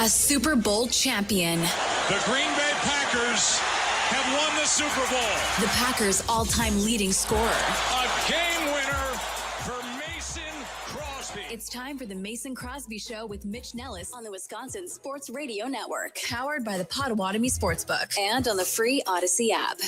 A Super Bowl champion. The Green Bay Packers have won the Super Bowl. The Packers' all-time leading scorer. A game winner for Mason Crosby. It's time for the Mason Crosby Show with Mitch Nellis on the Wisconsin Sports Radio Network. Powered by the Potawatomi Sportsbook and on the free Odyssey app.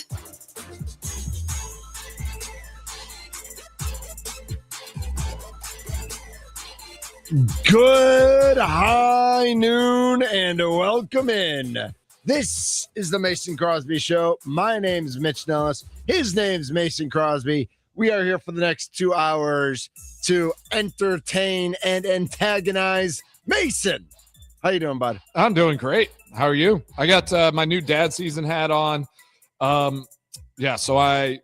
Good high noon and welcome in. This is the Mason Crosby Show. My name's Mitch Nellis. His name's Mason Crosby. We are here for the next 2 hours to entertain and antagonize Mason. How you doing, bud? I'm doing great. How are you? I got my new dad season hat on. So I'm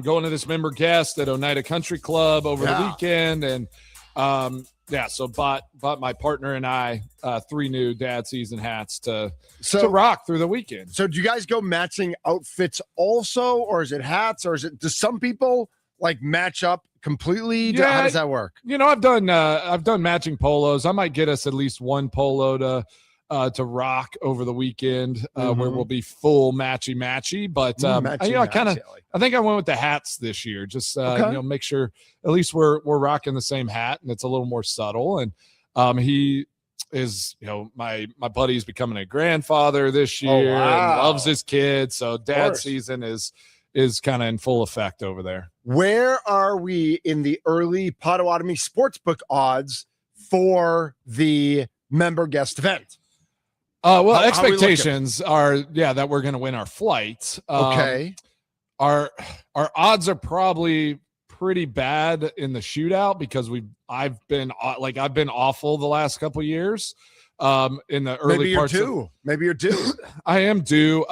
going to this member guest at Oneida Country Club over the weekend, and so bought my partner and I 3 new dad season hats to rock through the weekend. So do you guys go matching outfits also, or is it hats, or do some people like match up completely? Yeah, how does that work? You know, I've done matching polos. I might get us at least one polo to rock over the weekend where we'll be full matchy. But I think I went with the hats this year. Just make sure at least we're rocking the same hat and it's a little more subtle. And he is, my buddy's becoming a grandfather this year and loves his kids. So dad season is kind of in full effect over there. Where are we in the early Potawatomi Sportsbook odds for the member guest event? Expectations are that we're going to win our flight. Okay. Our odds are probably pretty bad in the shootout because I've been awful the last couple of years. In the early parts. Maybe you're due. I am due.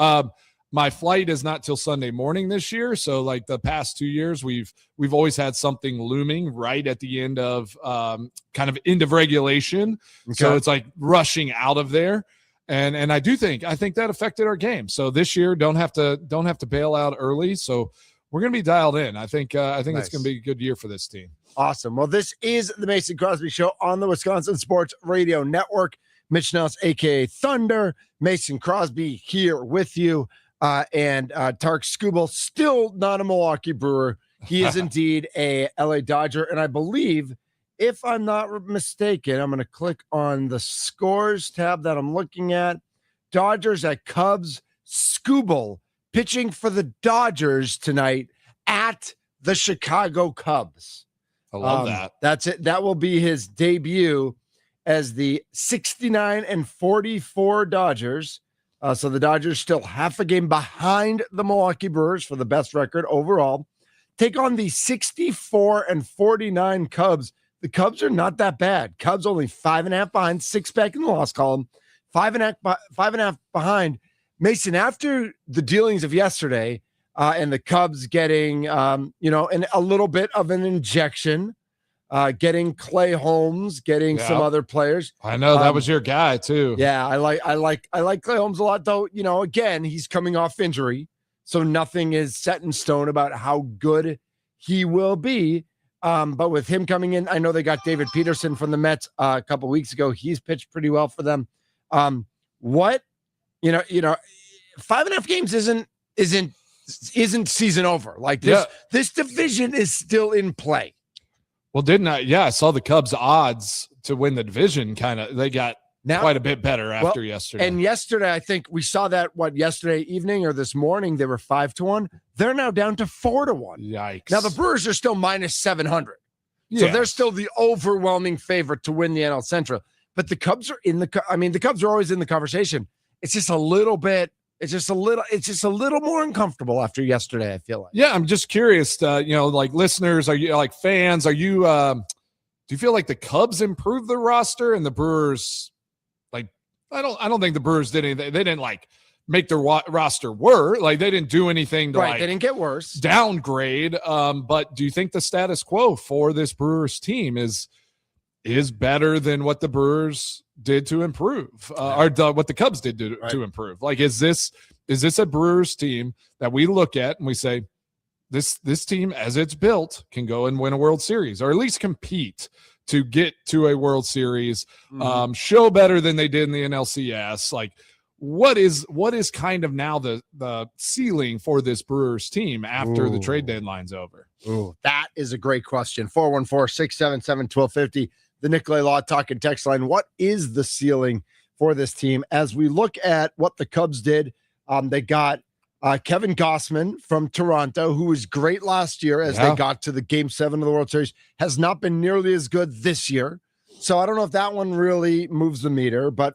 My flight is not till Sunday morning this year. So like the past 2 years, we've always had something looming right at the end of kind of end of regulation. Okay. So it's like rushing out of there. And I think that affected our game. So this year don't have to bail out early. So we're going to be dialed in. I think nice. It's going to be a good year for this team. Awesome. Well, this is the Mason Crosby Show on the Wisconsin Sports Radio Network. Mitch Nellis, aka Thunder, Mason Crosby here with you. And Tark Skubal, still not a Milwaukee Brewer. He is indeed a LA Dodger. And I believe, if I'm not mistaken, I'm going to click on the scores tab that I'm looking at. Dodgers at Cubs. Skubal pitching for the Dodgers tonight at the Chicago Cubs. I love that. That's it. That will be his debut as the 69-44 Dodgers. So the Dodgers still half a game behind the Milwaukee Brewers for the best record overall. Take on the 64-49 Cubs. The Cubs are not that bad. Cubs only 5.5 behind, 6 back in the loss column, 5.5 behind. Mason, after the dealings of yesterday and the Cubs getting, a little bit of an injection, getting Clay Holmes, getting some other players. I know that was your guy too. Yeah, I like Clay Holmes a lot, though. Again, he's coming off injury, so nothing is set in stone about how good he will be. But with him coming in, I know they got David Peterson from the Mets a couple weeks ago. He's pitched pretty well for them. 5.5 games isn't season over. Like this division is still in play. Well, I saw the Cubs odds to win the division they got quite a bit better after yesterday. And yesterday, I think we saw that yesterday evening or this morning, they were 5-1. They're now down to 4-1. Yikes. Now the Brewers are still minus 700. So they're still the overwhelming favorite to win the NL Central. But the Cubs are the Cubs are always in the conversation. It's just a little more uncomfortable after yesterday, I feel like. Yeah, I'm just curious, like listeners, are you like fans? Are you do you feel like the Cubs improved the roster and the Brewers I don't think the Brewers did anything. They didn't make their roster worse. They didn't do anything to they didn't get worse. Downgrade. But do you think the status quo for this Brewers team is better than what the Brewers did to improve, or what the Cubs did to improve? Is this a Brewers team that we look at and we say, this team, as it's built, can go and win a World Series or at least compete to get to a World Series, show better than they did in the NLCS. Like, what is kind of now the ceiling for this Brewers team after the trade deadline's over? Ooh, that is a great question. 414-677-1250, the Nicolay Law Talk and Text line. What is the ceiling for this team? As we look at what the Cubs did, they got Kevin Gausman from Toronto, who was great last year as they got to the Game 7 of the World Series, has not been nearly as good this year. So I don't know if that one really moves the meter, but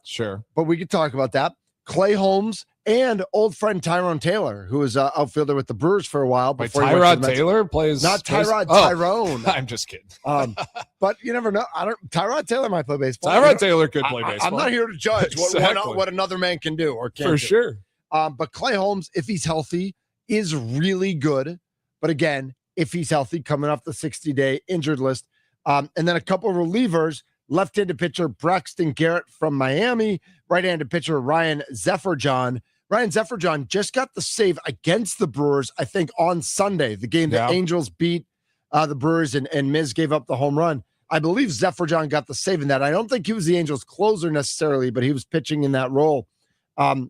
we could talk about that. Clay Holmes and old friend Tyrone Taylor, who was outfielder with the Brewers for a while. Tyrod Taylor plays not Tyrod, Tyrone. I'm just kidding. But you never know. Tyrod Taylor might play baseball. Tyrod Taylor could play baseball. I'm not here to judge what another man can do or can't for do. Sure. But Clay Holmes, if he's healthy, is really good. But again, if he's healthy, coming off the 60-day injured list, and then a couple of relievers. Left-handed pitcher Braxton Garrett from Miami, right-handed pitcher Ryan Zefferjohn. Ryan Zefferjohn just got the save against the Brewers, I think, on Sunday, the game the Angels beat the Brewers and Miz gave up the home run. I believe Zefferjohn got the save in that. I don't think he was the Angels' closer necessarily, but he was pitching in that role.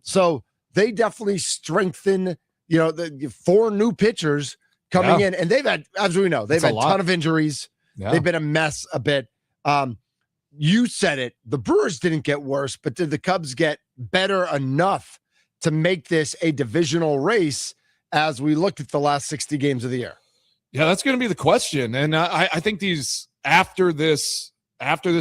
So they definitely strengthen, the 4 new pitchers coming in, and they've had, as we know, they've had a ton of injuries. Yeah. They've been a mess a bit. You said it. The Brewers didn't get worse, but did the Cubs get better enough to make this a divisional race as we look at the last 60 games of the year? Yeah, that's going to be the question. And I think after this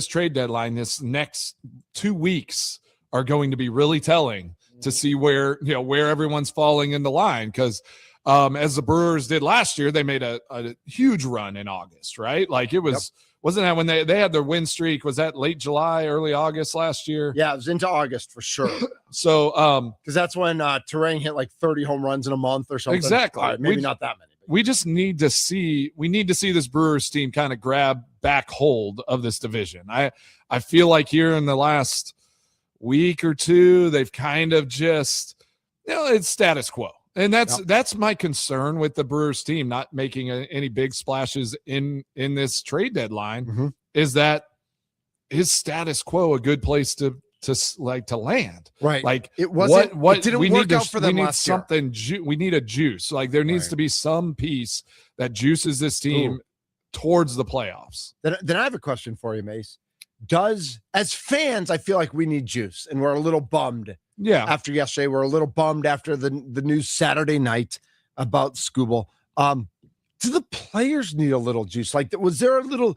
trade deadline, this next 2 weeks are going to be really telling to see where everyone's falling in the line. Because as the Brewers did last year, they made a huge run in August, right? Like it was. Yep. Wasn't that when they had their win streak? Was that late July, early August last year? Yeah, it was into August for sure. So, because that's when Terang hit like 30 home runs in a month or something. Exactly. Maybe not that many. We just need to see. We need to see this Brewers team kind of grab back hold of this division. I feel like here in the last week or two, they've kind of just, it's status quo. And that's my concern with the Brewers team not making any big splashes in this trade deadline is that is status quo a good place to land? Right. Like it wasn't. It didn't work out for them last year. We need a juice. Like there needs to be some piece that juices this team towards the playoffs. Then I have a question for you, Mace. As fans, I feel like we need juice, and we're a little bummed. Yeah. After yesterday, we're a little bummed after the news Saturday night about Skubal. Do the players need a little juice? Like, was there a little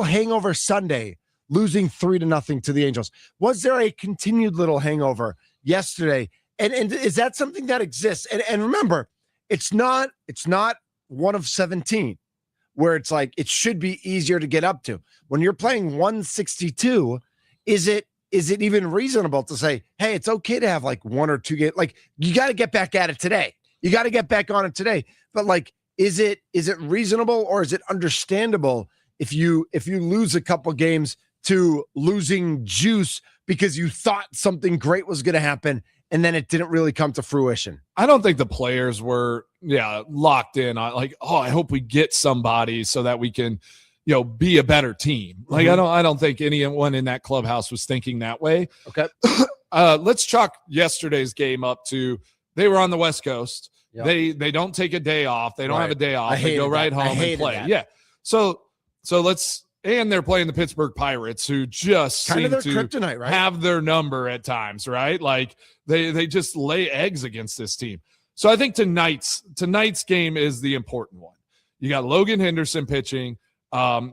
hangover Sunday, losing 3-0 to the Angels? Was there a continued little hangover yesterday? And is that something that exists? And remember, it's not one of 17 where it's like it should be easier to get up to. When you're playing 162, is it even reasonable to say, hey, it's okay to have like 1 or 2 games? Like, you got to get back at it today. You got to get back on it today. But like, is it reasonable or is it understandable if you lose a couple games to losing juice because you thought something great was going to happen and then it didn't really come to fruition? I don't think the players were locked in on like, oh, I hope we get somebody so that we can be a better team. Like I don't think anyone in that clubhouse was thinking that way. Okay. Let's chalk yesterday's game up to they were on the West Coast. Yep. They don't take a day off. They don't have a day off. They go right home and play. That. Yeah. So and they're playing the Pittsburgh Pirates, who just kind seem of their to kryptonite, right? Have their number at times, right? Like they just lay eggs against this team. So I think tonight's game is the important one. You got Logan Henderson pitching.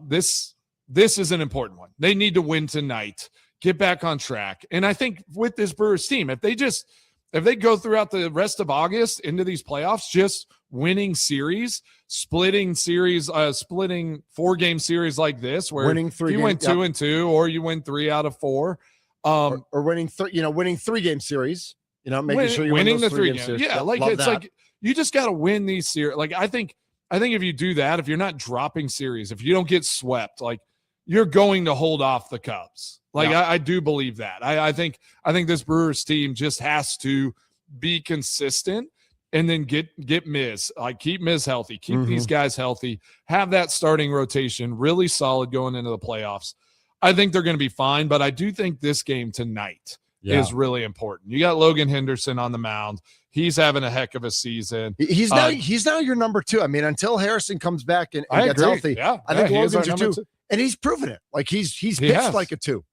This is an important one. They need to win tonight, get back on track. And I think with this Brewers team, if they go throughout the rest of August into these playoffs, just winning series, splitting 4-game series like this, where winning 3 you win 2-2, or you win 3 out of 4, or winning 3-game series, making sure you winning win the 3 games. Yeah, like it's that. Like you just got to win these series. Like I think if you do that, if you're not dropping series, if you don't get swept, like you're going to hold off the Cubs. Like I do believe that. I think this Brewers team just has to be consistent and then get Miz, keep Miz healthy, keep these guys healthy, have that starting rotation really solid going into the playoffs. I think they're going to be fine, but I do think this game tonight is really important. You got Logan Henderson on the mound. He's having a heck of a season. He's now your number 2. I mean, until Harrison comes back and gets healthy, I think Logan's your 2. And he's proven it. Like he's pitched like a 2.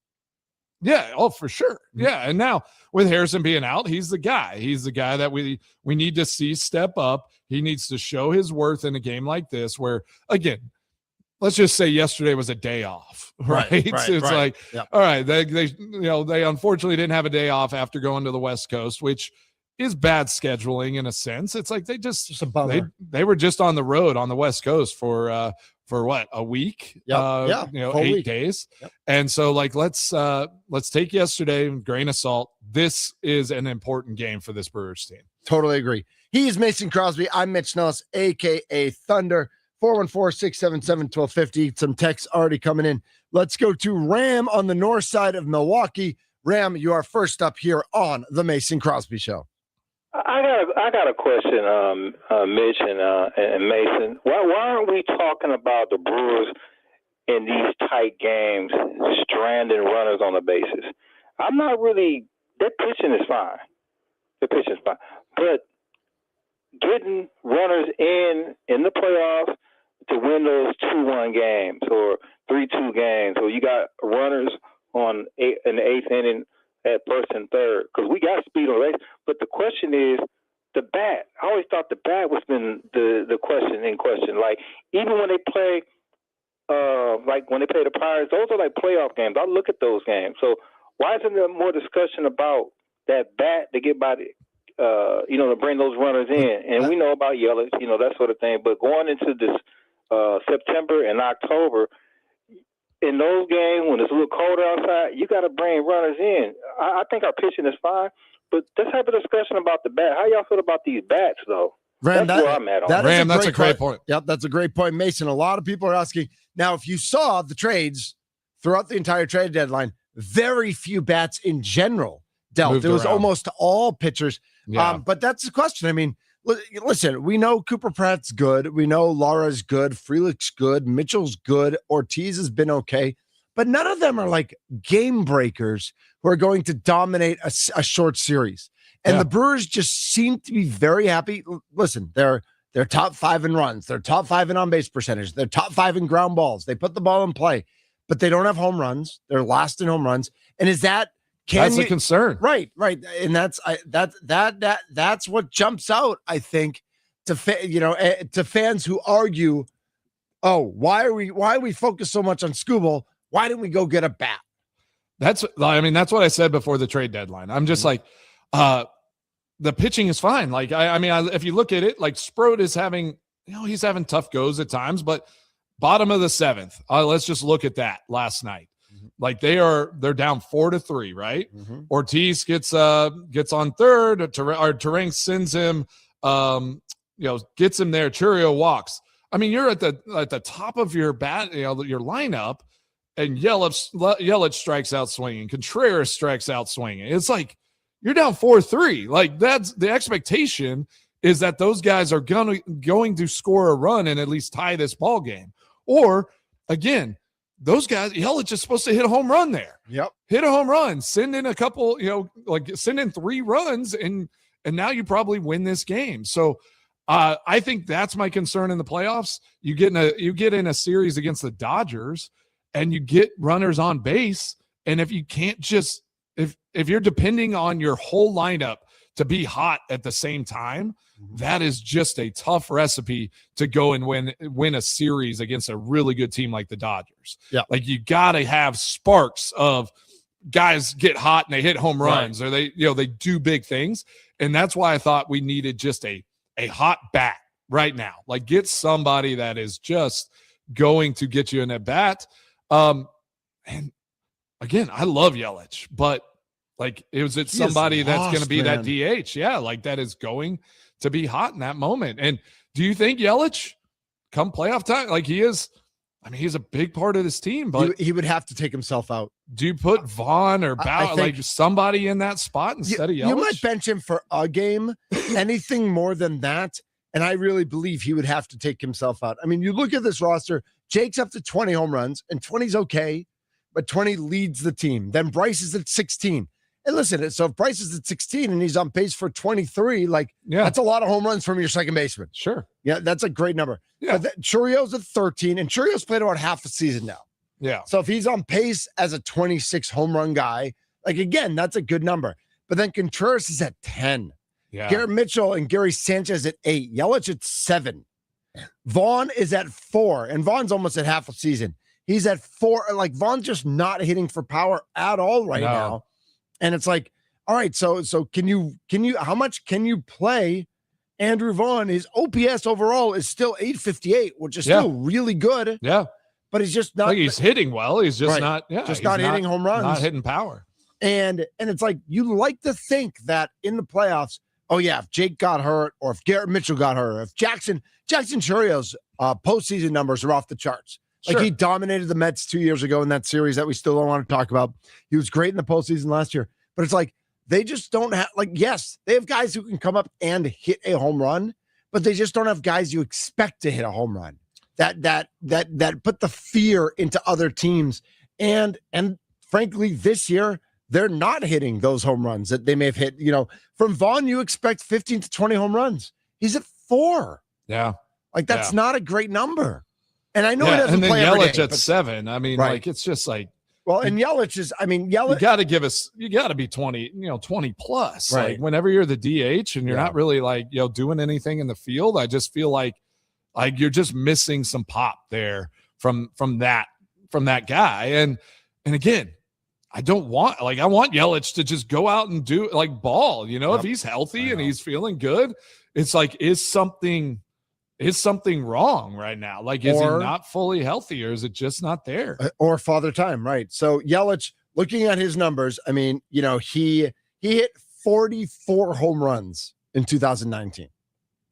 Yeah, for sure. Yeah, and now with Harrison being out, he's the guy. He's the guy that we need to see step up. He needs to show his worth in a game like this where, again, let's just say yesterday was a day off, right? It's like, all right, they unfortunately didn't have a day off after going to the West Coast, which is bad scheduling in a sense. It's like they just a bummer. They were just on the road on the West Coast for what, a week? 8 days. Yep. And so let's take yesterday with a grain of salt. This is an important game for this Brewers team. Totally agree. He's Mason Crosby. I'm Mitch Nellis, aka Thunder. 414-677-1250. Some texts already coming in. Let's go to Ram on the north side of Milwaukee. Ram, you are first up here on the Mason Crosby Show. I got a question, Mitch and Mason. Why aren't we talking about the Brewers in these tight games, stranding runners on the bases? I'm not really. Their pitching is fine. But getting runners in the playoffs to win those 2-1 games or 3-2 games, or you got runners in the 8th inning at first and third, because we got speed on the base. But the question is the bat. I always thought the bat was been the question in question. Like even when they play, when they play the Pirates, those are like playoff games. I look at those games. So why isn't there more discussion about that bat to get by to bring those runners in? And we know about Yelich, that sort of thing. But going into this September and October, in those games when it's a little colder outside, you got to bring runners in. I think our pitching is fine, but let's have a discussion about the bat. How y'all feel about these bats, though? Ram, that's where I'm at on that. Ram, that's a great point. Yep, that's a great point, Mason. A lot of people are asking. Now, if you saw the trades throughout the entire trade deadline, very few bats in general dealt. It was almost all pitchers. Yeah. But that's the question. I mean, listen, we know Cooper Pratt's good. We know Lara's good. Frelick's good. Mitchell's good. Ortiz has been okay. But none of them are like game breakers who are going to dominate a short series. And the Brewers just seem to be very happy. Listen, they're top 5 in runs. They're top 5 in on-base percentage. They're top 5 in ground balls. They put the ball in play. But they don't have home runs. They're last in home runs. And is that that's a concern, right? And that's what jumps out, I think, to fans who argue, oh, why are we focused so much on Skubal? Why didn't we go get a bat? That's what I said before the trade deadline. I'm just like, the pitching is fine. Like, if you look at it, like Sproat is having, he's having tough goes at times, but bottom of the 7th, let's just look at that last night. Like they're down 4-3, right? Mm-hmm. Ortiz gets on third. Terang sends him, gets him there. Churio walks. I mean, you're at the top of your your lineup, and Yelich strikes out swinging. Contreras strikes out swinging. It's like you're down 4-3. Like that's the expectation is that those guys are going to score a run and at least tie this ball game. Or again, those guys, Yelich is supposed to hit a home run there. Yep. Hit a home run, send in a couple, send in 3 runs, and now you probably win this game. So I think that's my concern in the playoffs. You get in a series against the Dodgers and you get runners on base. And if you can't just, if you're depending on your whole lineup to be hot at the same time, that is just a tough recipe to go and win a series against a really good team like the Dodgers. Yeah. Like you got to have sparks of guys get hot and they hit home runs or they do big things. And that's why I thought we needed just a hot bat right now. Like get somebody that is just going to get you in at bat. And again, I love Yelich, but like is it somebody that's going to be that DH? Yeah. Like that is going to be hot in that moment. And do you think Yelich come playoff time? Like he is, I mean, he's a big part of this team, but he would have to take himself out. Do you put Vaughn or like somebody in that spot instead of Yelich? You might bench him for a game. Anything more than that, and I really believe he would have to take himself out. I mean, you look at this roster, Jake's up to 20 home runs, and 20's okay, but 20 leads the team. Then Bryce is at 16. And listen, so if Bryce is at 16 and he's on pace for 23, that's a lot of home runs from your second baseman. Sure. Yeah, that's a great number. Yeah. Churio's at 13, and Churio's played about half a season now. Yeah. So if he's on pace as a 26 home run guy, again, that's a good number. But then Contreras is at 10. Yeah. Garrett Mitchell and Gary Sanchez at 8. Yelich at 7. Vaughn is at 4, and Vaughn's almost at half a season. He's at 4. Vaughn's just not hitting for power at all right now. And it's all right, so can you how much can you play Andrew Vaughn? His OPS overall is still 858, which is still really good. Yeah. But he's just not he's hitting well. He's just not hitting home runs. Not hitting power. And it's you like to think that in the playoffs, if Jake got hurt or if Garrett Mitchell got hurt, or if Jackson Churio's postseason numbers are off the charts. Sure. He dominated the Mets 2 years ago in that series that we still don't want to talk about. He was great in the postseason last year, but it's they just don't have yes, they have guys who can come up and hit a home run, but they just don't have guys you expect to hit a home run. That put the fear into other teams. And frankly, this year, they're not hitting those home runs that they may have hit. From Vaughn, you expect 15 to 20 home runs. He's at 4. Yeah. That's not a great number. And I know he doesn't and then play Yelich every day, at 7. I mean, it's just well, and Yelich is, Yelich. You got to be 20, 20 plus. Right. Whenever you're the DH and you're not really doing anything in the field, I just feel like you're just missing some pop there from that guy. And again, I want Yelich to just go out and do ball, if he's healthy and he's feeling good. It's is something wrong right now? Is he not fully healthy, or is it just not there? Or father time, right? So Yelich, looking at his numbers, he hit 44 home runs in 2019.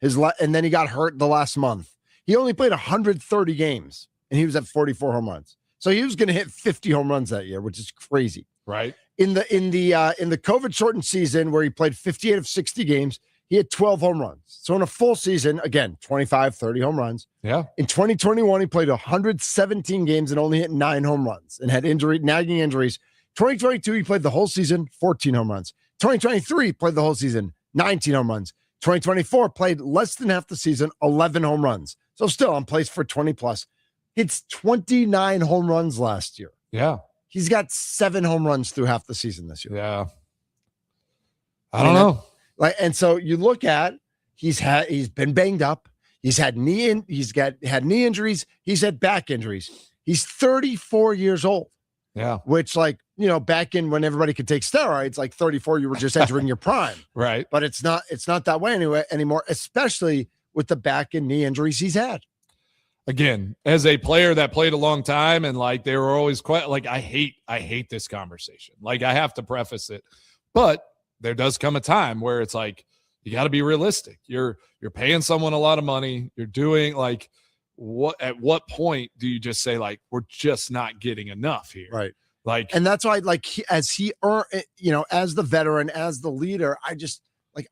And then he got hurt the last month. He only played 130 games, and he was at 44 home runs. So he was going to hit 50 home runs that year, which is crazy. Right. In the COVID shortened season where he played 58 of 60 games, he had 12 home runs. So in a full season, again, 25, 30 home runs. Yeah. In 2021, he played 117 games and only hit 9 home runs and had nagging injuries. 2022, he played the whole season, 14 home runs. 2023, played the whole season, 19 home runs. 2024, played less than half the season, 11 home runs. So still on pace for 20 plus. Hits 29 home runs last year. Yeah. He's got 7 home runs through half the season this year. Yeah. I don't know. And so you look at he's been banged up. He's had knee injuries. He's had back injuries. He's 34 years old. Yeah. Which back in when everybody could take steroids, 34, you were just entering your prime. Right. But it's not that way anymore, especially with the back and knee injuries he's had. Again, as a player that played a long time and they were always quite I hate this conversation. I have to preface it, but there does come a time where it's you got to be realistic. You're paying someone a lot of money. You're doing at what point do you just say we're just not getting enough here? Right. And that's why as he earned, as the veteran, as the leader, I just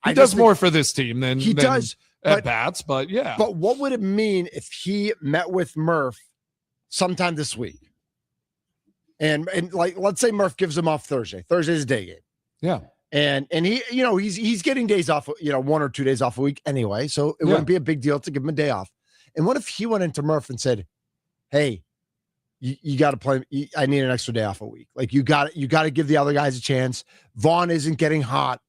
he does more for this team than he does at bats, but yeah. But what would it mean if he met with Murph sometime this week? And let's say Murph gives him off Thursday. Thursday's a day game. Yeah. And he, he's getting days off, 1 or 2 days off a week anyway. So it wouldn't be a big deal to give him a day off. And what if he went into Murph and said, hey, you got to play. I need an extra day off a week. You got to give the other guys a chance. Vaughn isn't getting hot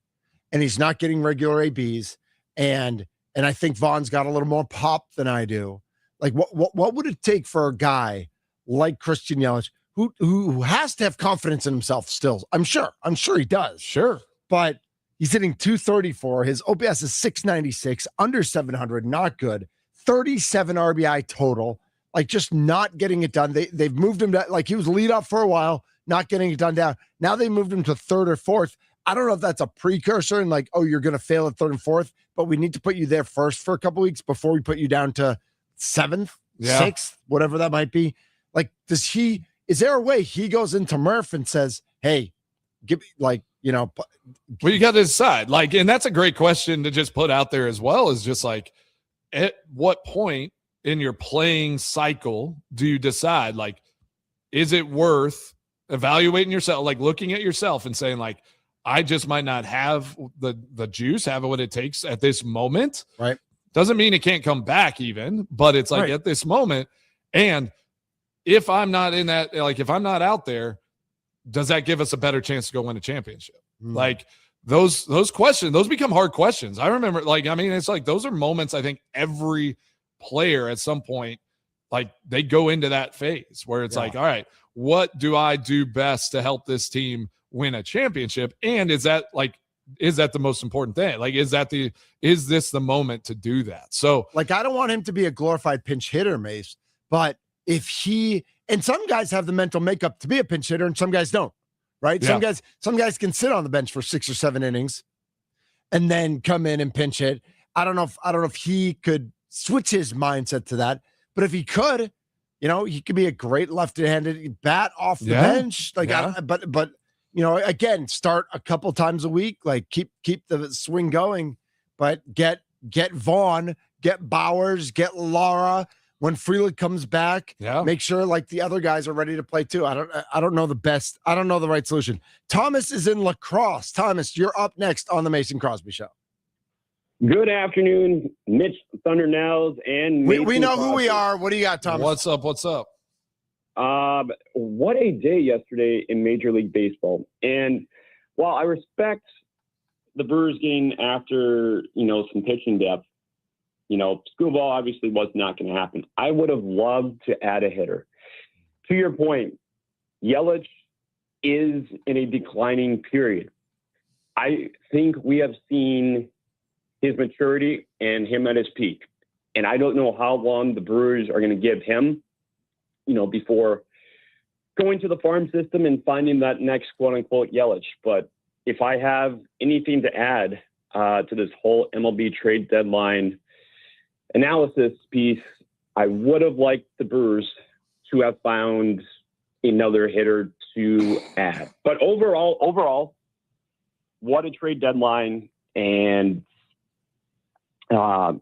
and he's not getting regular ABs. And I think Vaughn's got a little more pop than I do. What would it take for a guy like Christian Yelich, who has to have confidence in himself still? I'm sure he does. Sure. But he's hitting 234. His OPS is 696, under 700, not good. 37 RBI total, just not getting it done. They've moved him to, he was leadoff for a while, not getting it done down. Now they moved him to 3rd or 4th. I don't know if that's a precursor and you're going to fail at 3rd and 4th, but we need to put you there first for a couple weeks before we put you down to 7th. sixth, whatever that might be. Like, is there a way he goes into Murph and says, hey, give me, like, well, you got to decide. Like, and that's a great question to just put out there as well, is just like, at what point in your playing cycle do you decide, like, is it worth evaluating yourself, like looking at yourself and saying, like, I just might not have the juice, have what it takes at this moment. Right. Doesn't mean it can't come back even, but it's like at this moment. And if I'm not in that, like, if I'm not out there, does that give us a better chance to go win a championship? Like, those questions, those become hard questions. I remember, like, I mean, it's like, those are moments I think every player at some point, like, they go into that phase where it's like, all right, what do I do best to help this team win a championship? And is that the most important thing? Like, is this the moment to do that? So, like, I don't want him to be a glorified pinch hitter, Mace, but and some guys have the mental makeup to be a pinch hitter and some guys don't, right? Yeah. Some guys can sit on the bench for 6 or 7 innings and then come in and pinch hit. I don't know if he could switch his mindset to that, but if he could, he could be a great left-handed bat off the bench. Like, but again, start a couple times a week, like keep the swing going, but get Vaughn, get Bowers, get Lara. When Freeland comes back, make sure, like, the other guys are ready to play too. I don't know the best. I don't know the right solution. Thomas is in La Crosse. Thomas, you're up next on the Mason Crosby Show. Good afternoon, Mitch Thunder Nels and Mason we know Crosby. who we are. What do you got, Thomas? What's up? What a day yesterday in Major League Baseball. And while I respect the Brewers game after, some pitching depth, Screwball obviously was not going to happen. I would have loved to add a hitter. To your point, Yelich is in a declining period. I think we have seen his maturity and him at his peak. And I don't know how long the Brewers are going to give him, before going to the farm system and finding that next quote-unquote Yelich. But if I have anything to add to this whole MLB trade deadline analysis piece, I would have liked the Brewers to have found another hitter to add. But overall, what a trade deadline. And I'm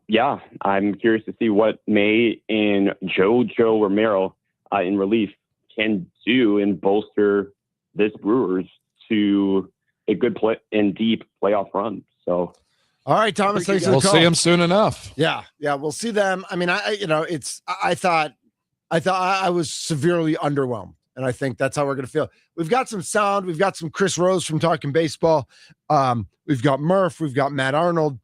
curious to see what May and Joe Romero in relief can do and bolster this Brewers to a good play and deep playoff run. So, all right, Thomas, we'll see him soon enough. Yeah, we'll see them. I mean, I thought I was severely underwhelmed, and I think that's how we're going to feel. We've got some sound. We've got some Chris Rose from Talking Baseball. We've got Murph. We've got Matt Arnold.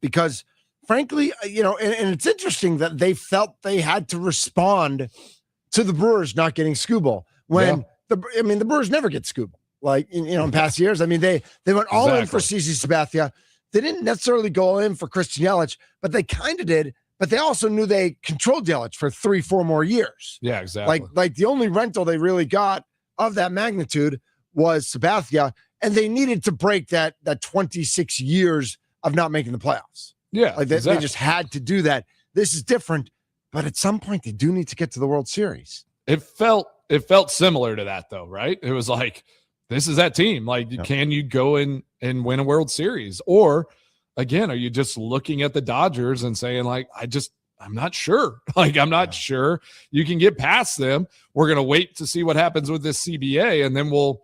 Because frankly, and it's interesting that they felt they had to respond to the Brewers not getting Scooble when the Brewers never get Scooble. Like, in past years, I mean, they went all in for CC Sabathia. They didn't necessarily go all in for Christian Yelich, but they kind of did. But they also knew they controlled Yelich for 3-4 more years. Yeah, exactly. Like the only rental they really got of that magnitude was Sabathia, and they needed to break that 26 years of not making the playoffs. Yeah, like they just had to do that. This is different, but at some point they do need to get to the World Series. It felt similar to that, though, right? It was like, this is that team. Like, can you go in and win a World Series? Or, again, are you just looking at the Dodgers and saying, like, I'm not sure. Like, I'm not sure you can get past them. We're going to wait to see what happens with this CBA, and then we'll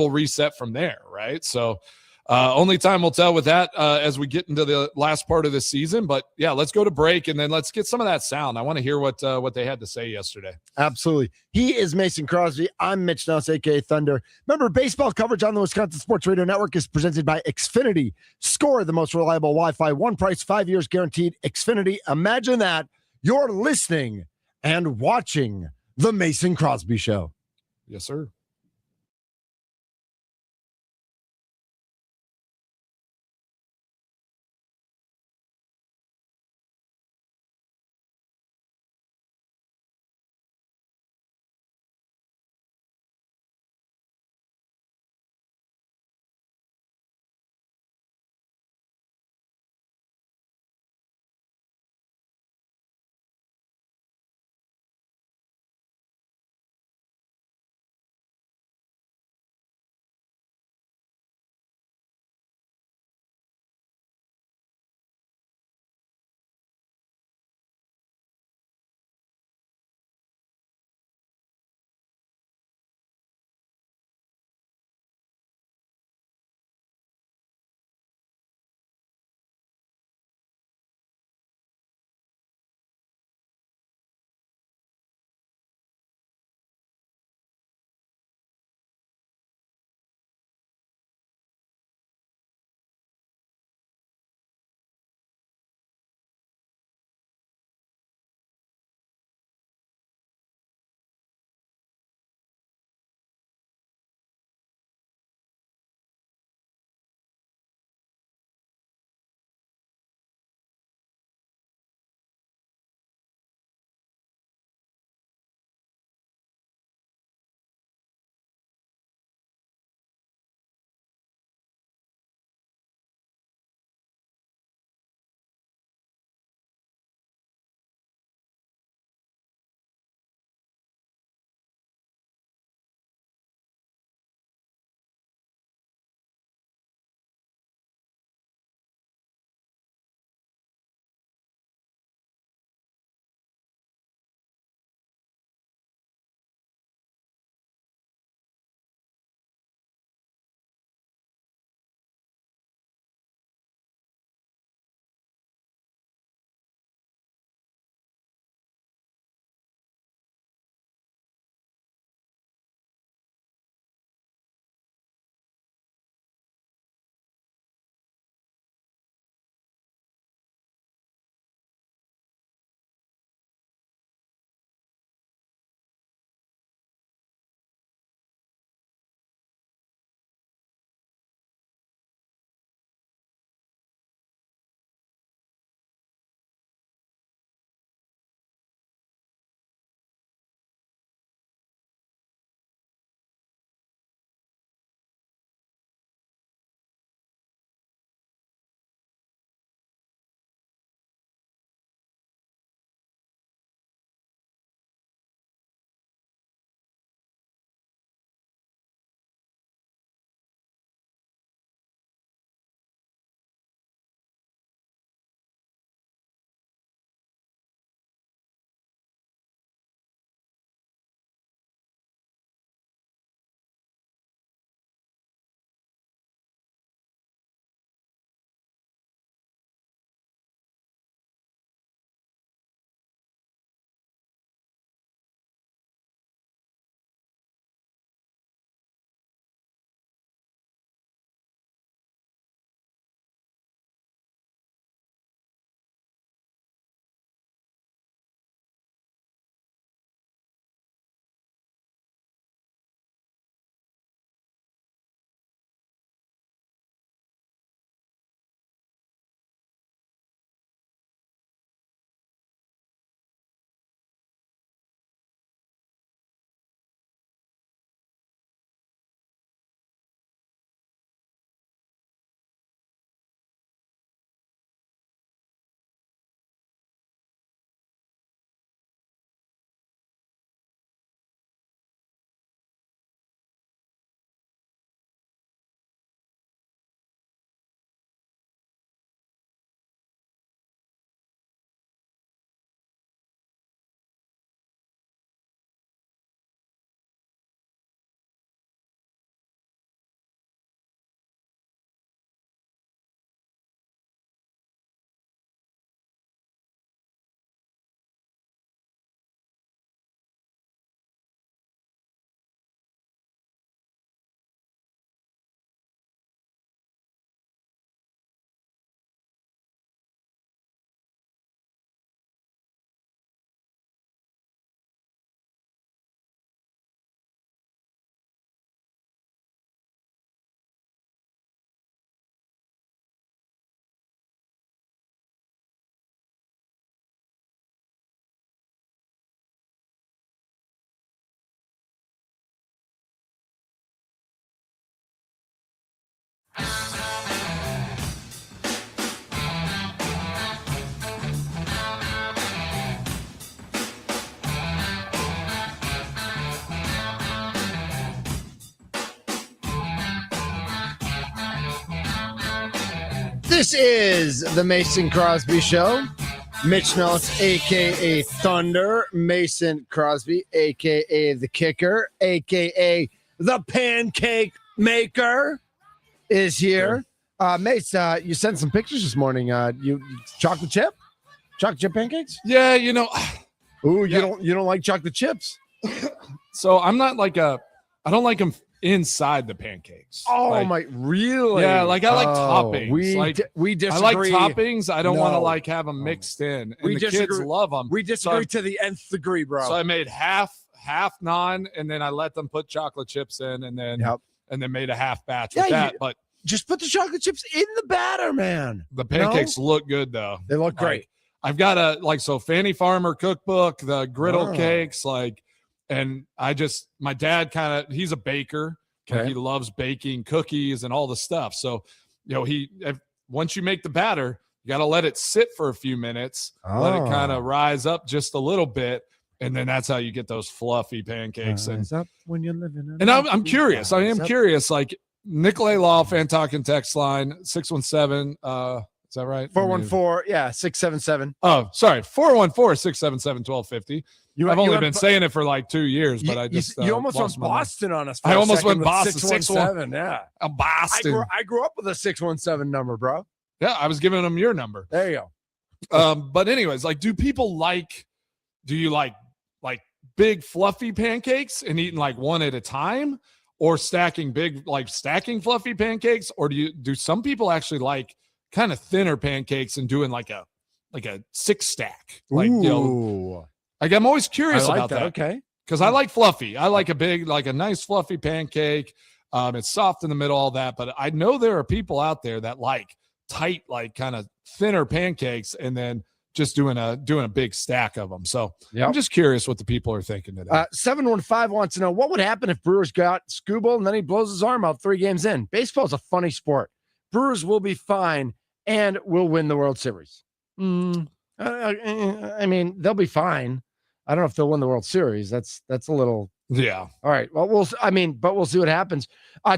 reset from there, right? So, only time will tell with that as we get into the last part of the season. But yeah, let's go to break and then let's get some of that sound. I want to hear what they had to say yesterday. Absolutely. He is Mason Crosby. I'm Mitch Nelson, aka Thunder. Remember, baseball coverage on the Wisconsin Sports Radio Network is presented by Xfinity. Score the most reliable Wi-Fi, one price, 5 years guaranteed. Xfinity. Imagine that you're listening and watching the Mason Crosby Show. Yes, sir. This is the Mason Crosby Show. Mitch Nellis, a.k.a. Thunder. Mason Crosby, a.k.a. the Kicker, a.k.a. the Pancake Maker, is here. Mace, you sent some pictures this morning. You chocolate chip pancakes? Yeah, Ooh, you don't like chocolate chips? So I'm not I don't like them inside the pancakes. Oh, really? Yeah, I like toppings. We disagree. I like toppings. I don't want to have them mixed in. And the kids love them. We disagree to the nth degree, bro. So I made half naan, and then I let them put chocolate chips in, and then made a half batch with that. But just put the chocolate chips in the batter, man. The pancakes look good though. They look great. I've got Fanny Farmer cookbook, the griddle cakes, and my dad he's a baker. Okay. He loves baking cookies and all the stuff. So, once you make the batter, you got to let it sit for a few minutes, let it kind of rise up just a little bit. And then that's how you get those fluffy pancakes. And I'm curious. I am curious. Nicolay Law, fan talking text line 617. Is that right? 414. Yeah, 677. Oh, sorry. 414-677-1250. I've only been saying it for 2 years, but I just you almost went Boston on us. I almost went Boston. 617. Yeah, I'm Boston. I grew up with a 617 number, bro. Yeah, I was giving them your number. There you go. But anyways, do you like big fluffy pancakes and eating one at a time, or stacking stacking fluffy pancakes, or do some people actually like kind of thinner pancakes and doing like a 6-stack? I'm always curious about that. Okay. Because I like fluffy. I like a nice fluffy pancake. It's soft in the middle, all that. But I know there are people out there that like tight, kind of thinner pancakes, and then just doing a big stack of them. So I'm just curious what the people are thinking today. 715 wants to know what would happen if Brewers got Skubal and then he blows his arm out 3 games in. Baseball's a funny sport. Brewers will be fine and will win the World Series. I mean, they'll be fine. I don't know if they'll win the World Series. That's a little. Yeah. All right. Well, we'll see what happens.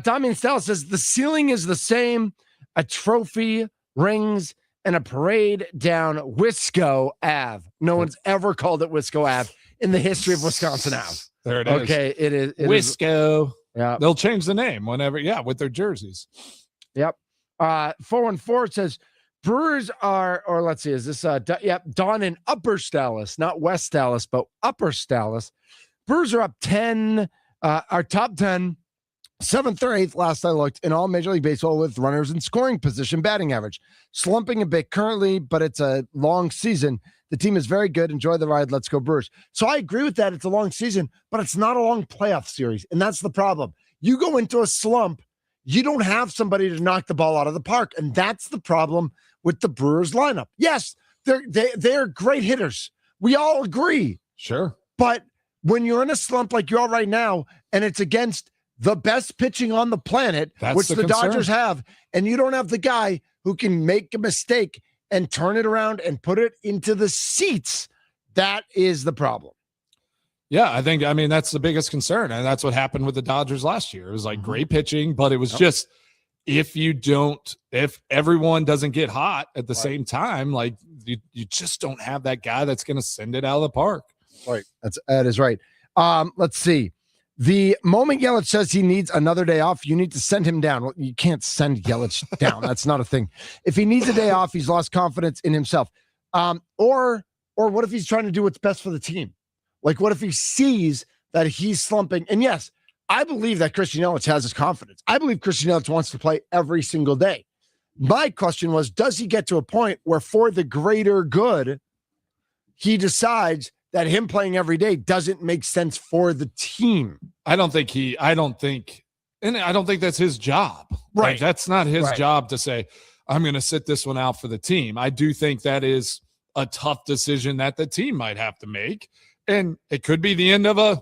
Tommy and Stella says the ceiling is the same: a trophy, rings, and a parade down Wisco Ave. No one's ever called it Wisco Ave in the history of Wisconsin Ave. There it is. Okay, it is Wisco. Yeah, they'll change the name whenever. Yeah, with their jerseys. Yep. 414 says Brewers are, or let's see, is this Dawn in Upper Dallas, not West Dallas, but Upper Dallas. Brewers are up 10, our top 10, 7th or 8th last I looked in all Major League Baseball with runners in scoring position, batting average. Slumping a bit currently, but it's a long season. The team is very good. Enjoy the ride. Let's go Brewers. So I agree with that. It's a long season, but it's not a long playoff series. And that's the problem. You go into a slump, you don't have somebody to knock the ball out of the park. And that's the problem with the Brewers lineup. Yes, they're great hitters. We all agree. Sure. But when you're in a slump like you are right now, and it's against the best pitching on the planet, which the Dodgers have, and you don't have the guy who can make a mistake and turn it around and put it into the seats, that is the problem. Yeah, I mean, that's the biggest concern. And that's what happened with the Dodgers last year. It was great pitching, but it was just, if everyone doesn't get hot at the same time, you just don't have that guy that's going to send it out of the park. Right. That is right. Let's see. The moment Yelich says he needs another day off, you need to send him down. Well, you can't send Yelich down. That's not a thing. If he needs a day off, he's lost confidence in himself. Or what if he's trying to do what's best for the team? What if he sees that he's slumping? And yes, I believe that Christian Yelich has his confidence. I believe Christian Yelich wants to play every single day. My question was, does he get to a point where for the greater good, he decides that him playing every day doesn't make sense for the team? I don't think that's his job. Right. That's not his job to say, I'm going to sit this one out for the team. I do think that is a tough decision that the team might have to make. And it could be the end of an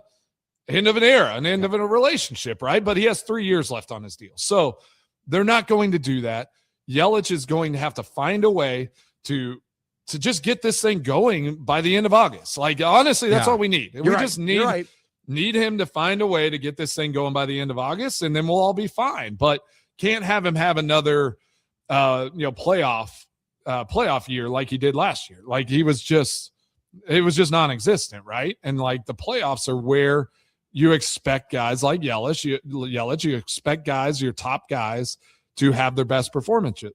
era, an end of a relationship, right? But he has 3 years left on his deal. So they're not going to do that. Yelich is going to have to find a way to just get this thing going by the end of August. Honestly, that's all we need. We just need him to find a way to get this thing going by the end of August, and then we'll all be fine. But can't have him have another playoff year like he did last year. Like it was just non-existent, right? And like the playoffs are where you expect guys like Yelich, you expect guys, your top guys, to have their best performances,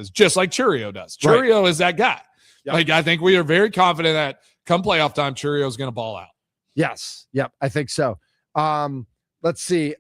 just like Churio does. Churio is that guy. Yep. Like I think we are very confident that come playoff time, Churio is going to ball out. Yes. Yep. I think so. Let's see.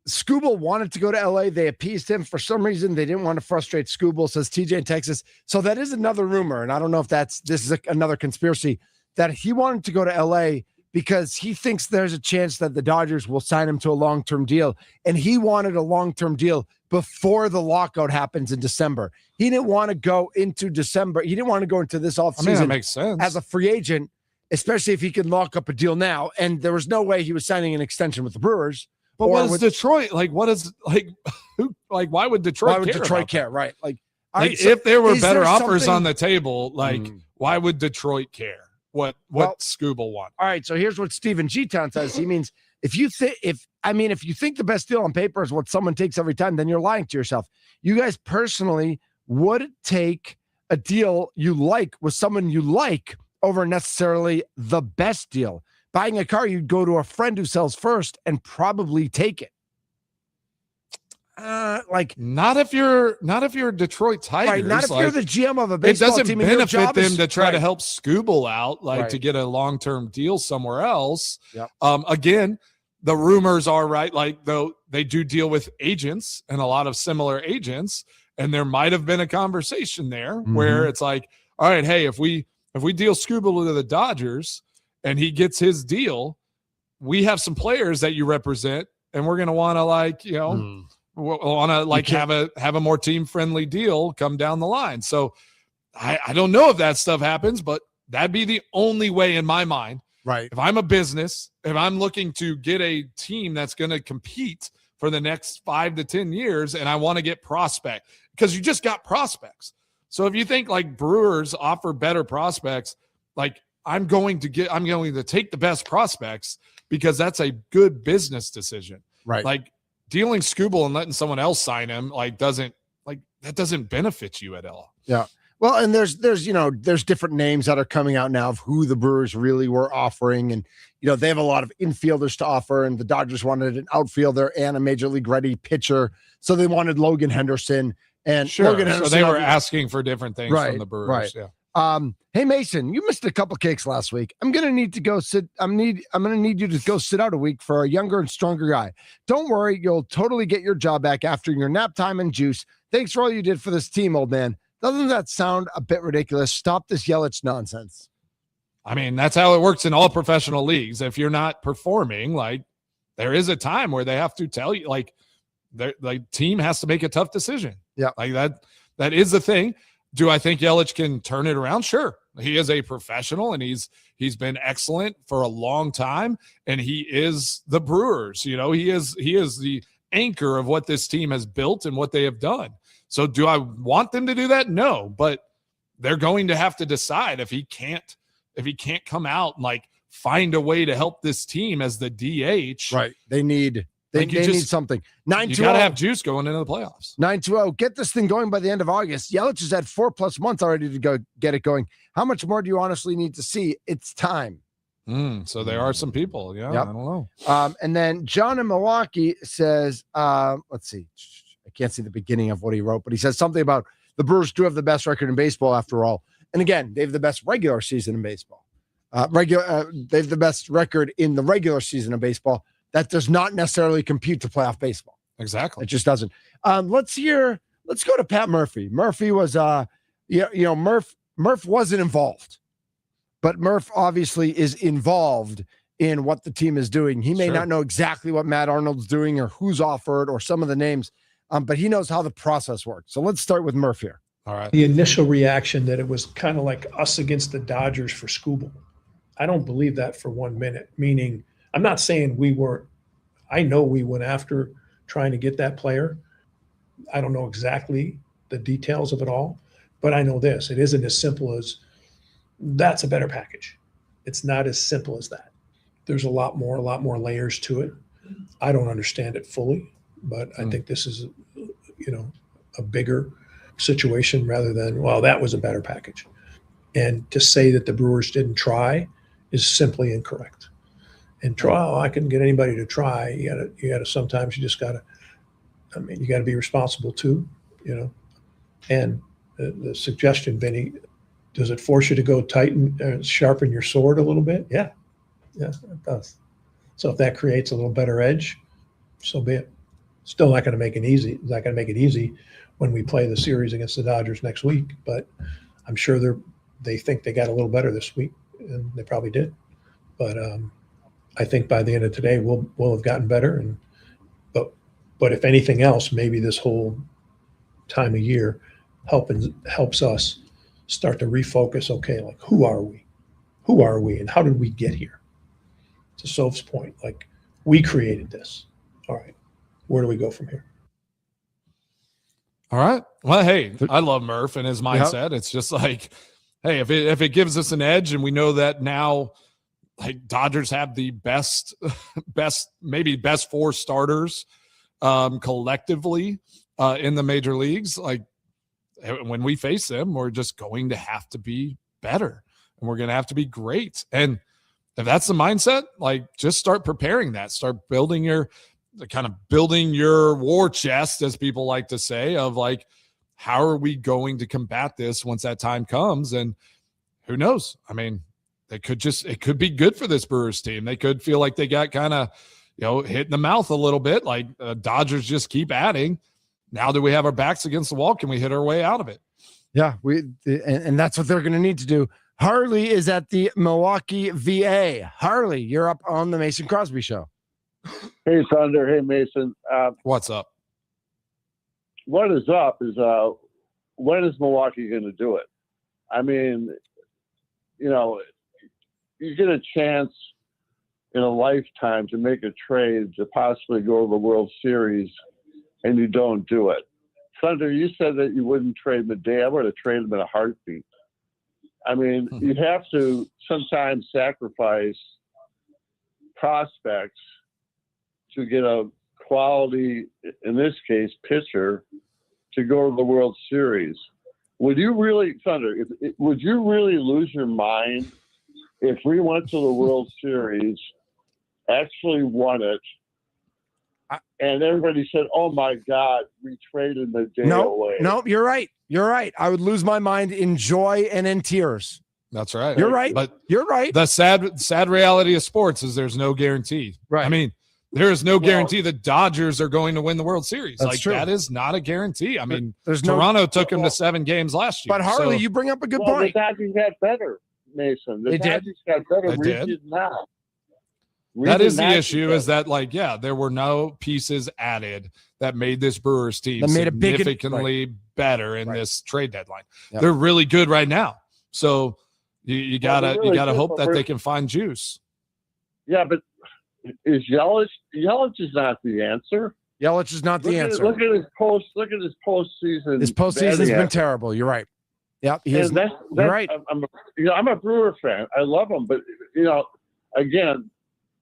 Scooble wanted to go to LA. They appeased him. For some reason, they didn't want to frustrate Scooble, says TJ in Texas. So that is another rumor. And I don't know if this is another conspiracy, that he wanted to go to LA because he thinks there's a chance that the Dodgers will sign him to a long-term deal. And he wanted a long-term deal before the lockout happens in December. He didn't want to go into December. He didn't want to go into this offseason that makes sense. As a free agent, especially if he could lock up a deal now. And there was no way he was signing an extension with the Brewers. But what is Detroit like? What is like? Who like? Why would Detroit? Why would Detroit care? Right? Like so if there were better offers on the table, like why would Detroit care? What Scooble want? All right. So here's what Steven G-Town says. He means if you think the best deal on paper is what someone takes every time, then you're lying to yourself. You guys personally would take a deal you like with someone you like over necessarily the best deal. Buying a car, you'd go to a friend who sells first and probably take it. Not if you're Detroit Tigers. Right, not if you're the GM of a baseball team. It doesn't benefit them to try to help Scooble out, to get a long-term deal somewhere else. Yep. Again, the rumors are right, like though they do deal with agents and a lot of similar agents, and there might have been a conversation there where it's like, all right, hey, if we deal Scooble to the Dodgers and he gets his deal, we have some players that you represent, and we're gonna want to have a more team friendly deal come down the line. So I don't know if that stuff happens, but that'd be the only way in my mind. Right. If I'm a business, if I'm looking to get a team that's going to compete for the next 5 to 10 years, and I want to get prospect, because you just got prospects. So if you think like Brewers offer better prospects, like I'm going to take the best prospects because that's a good business decision. Right. Like dealing Scooble and letting someone else sign him doesn't benefit you at all. Yeah. Well, and there's different names that are coming out now of who the Brewers really were offering. And, they have a lot of infielders to offer, and the Dodgers wanted an outfielder and a major league ready pitcher. So they wanted Logan Henderson and Logan Henderson. So they were asking for different things from the Brewers. Right. Yeah. Hey Mason, you missed a couple cakes last week. I'm gonna need you to go sit out a week for a younger and stronger guy. Don't worry, you'll totally get your job back after your nap time and juice. Thanks for all you did for this team, old man. Doesn't that sound a bit ridiculous? Stop this Yelich nonsense. I mean, that's how it works in all professional leagues. If you're not performing, there is a time where they have to tell you, the team has to make a tough decision. Yeah, that is the thing. Do I think Yelich can turn it around? Sure. He is a professional, and he's been excellent for a long time, and he is the Brewers. He is the anchor of what this team has built and what they have done. So do I want them to do that? No, but they're going to have to decide if he can't come out and find a way to help this team as the DH. Right. They need something. 9-2. You got to have juice going into the playoffs. 9-2. Get this thing going by the end of August. Yelich has had 4+ months already to go get it going. How much more do you honestly need to see? It's time. So there are some people. Yeah. Yep. I don't know. And then John in Milwaukee says, let's see. I can't see the beginning of what he wrote, but he says something about the Brewers do have the best record in baseball after all. And again, they have the best regular season in baseball. They have the best record in the regular season of baseball. That does not necessarily compute to playoff baseball. Exactly. It just doesn't. Let's go to Pat Murphy. Murphy was, Murph wasn't involved, but Murph obviously is involved in what the team is doing. He may not know exactly what Matt Arnold's doing or who's offered or some of the names, but he knows how the process works. So let's start with Murph here. All right. The initial reaction that it was kind of like us against the Dodgers for Scooble. I don't believe that for 1 minute, meaning I'm not saying we weren't. I know we went after trying to get that player. I don't know exactly the details of it all, but I know this. It isn't as simple as that's a better package. It's not as simple as that. There's a lot more layers to it. I don't understand it fully, but I think this is, a bigger situation rather than, well, that was a better package. And to say that the Brewers didn't try is simply incorrect. And I couldn't get anybody to try. You gotta sometimes you just gotta, you gotta be responsible too, And the suggestion, Vinny, does it force you to go tighten, sharpen your sword a little bit? Yeah, it does. So if that creates a little better edge, so be it. Still not going to make it easy. It's not going to make it easy when we play the series against the Dodgers next week. But I'm sure they think they got a little better this week, and they probably did. But I think by the end of today, we'll have gotten better. But if anything else, maybe this whole time of year helps us start to refocus. Okay, like who are we, and how did we get here? To Soph's point, like we created this. All right, where do we go from here? All right. Well, hey, I love Murph and his mindset. Yep. It's just like, hey, if it gives us an edge, and we know that now, like Dodgers have the best four starters collectively in the major leagues. Like when we face them, we're just going to have to be better, and we're going to have to be great. And if that's the mindset, like just start preparing that. Start building your war chest, as people like to say, of like, how are we going to combat this once that time comes? And who knows? I mean, it could be good for this Brewers team. They could feel like they got kind of, hit in the mouth a little bit. Like Dodgers just keep adding. Now that we have our backs against the wall, can we hit our way out of it? Yeah, and that's what they're going to need to do. Harley is at the Milwaukee VA. Harley, you're up on the Mason Crosby Show. Hey, Thunder. Hey, Mason. What's up? What is up is when is Milwaukee going to do it? I mean, you get a chance in a lifetime to make a trade to possibly go to the World Series, and you don't do it. Thunder, you said that you wouldn't trade Midday. I would have traded him in a heartbeat. I mean, you have to sometimes sacrifice prospects to get a quality, in this case, pitcher to go to the World Series. Would you really, Thunder, would you really lose your mind if we went to the World Series, actually won it, and everybody said, oh, my God, we traded Midday away? No, you're right. You're right. I would lose my mind in joy and in tears. That's right. You're right. But you're right. The sad reality of sports is there's no guarantee. Right. I mean, there is no guarantee the Dodgers are going to win the World Series. That's true. That is not a guarantee. I mean, there's Toronto took him to 7 games last year. But Harley, you bring up a good point. The Dodgers got better, Mason. The Dodgers got better. We did not. That is the issue, is that, there were no pieces added that made this Brewers team significantly better in this trade deadline. Yep. They're really good right now. So you gotta hope that they can find juice. Yeah, but is Yelich is not the answer. Yelich is not the answer. Look at his postseason. His postseason's been terrible. You're right. Yep. You're right. I'm a Brewer fan. I love them, but again,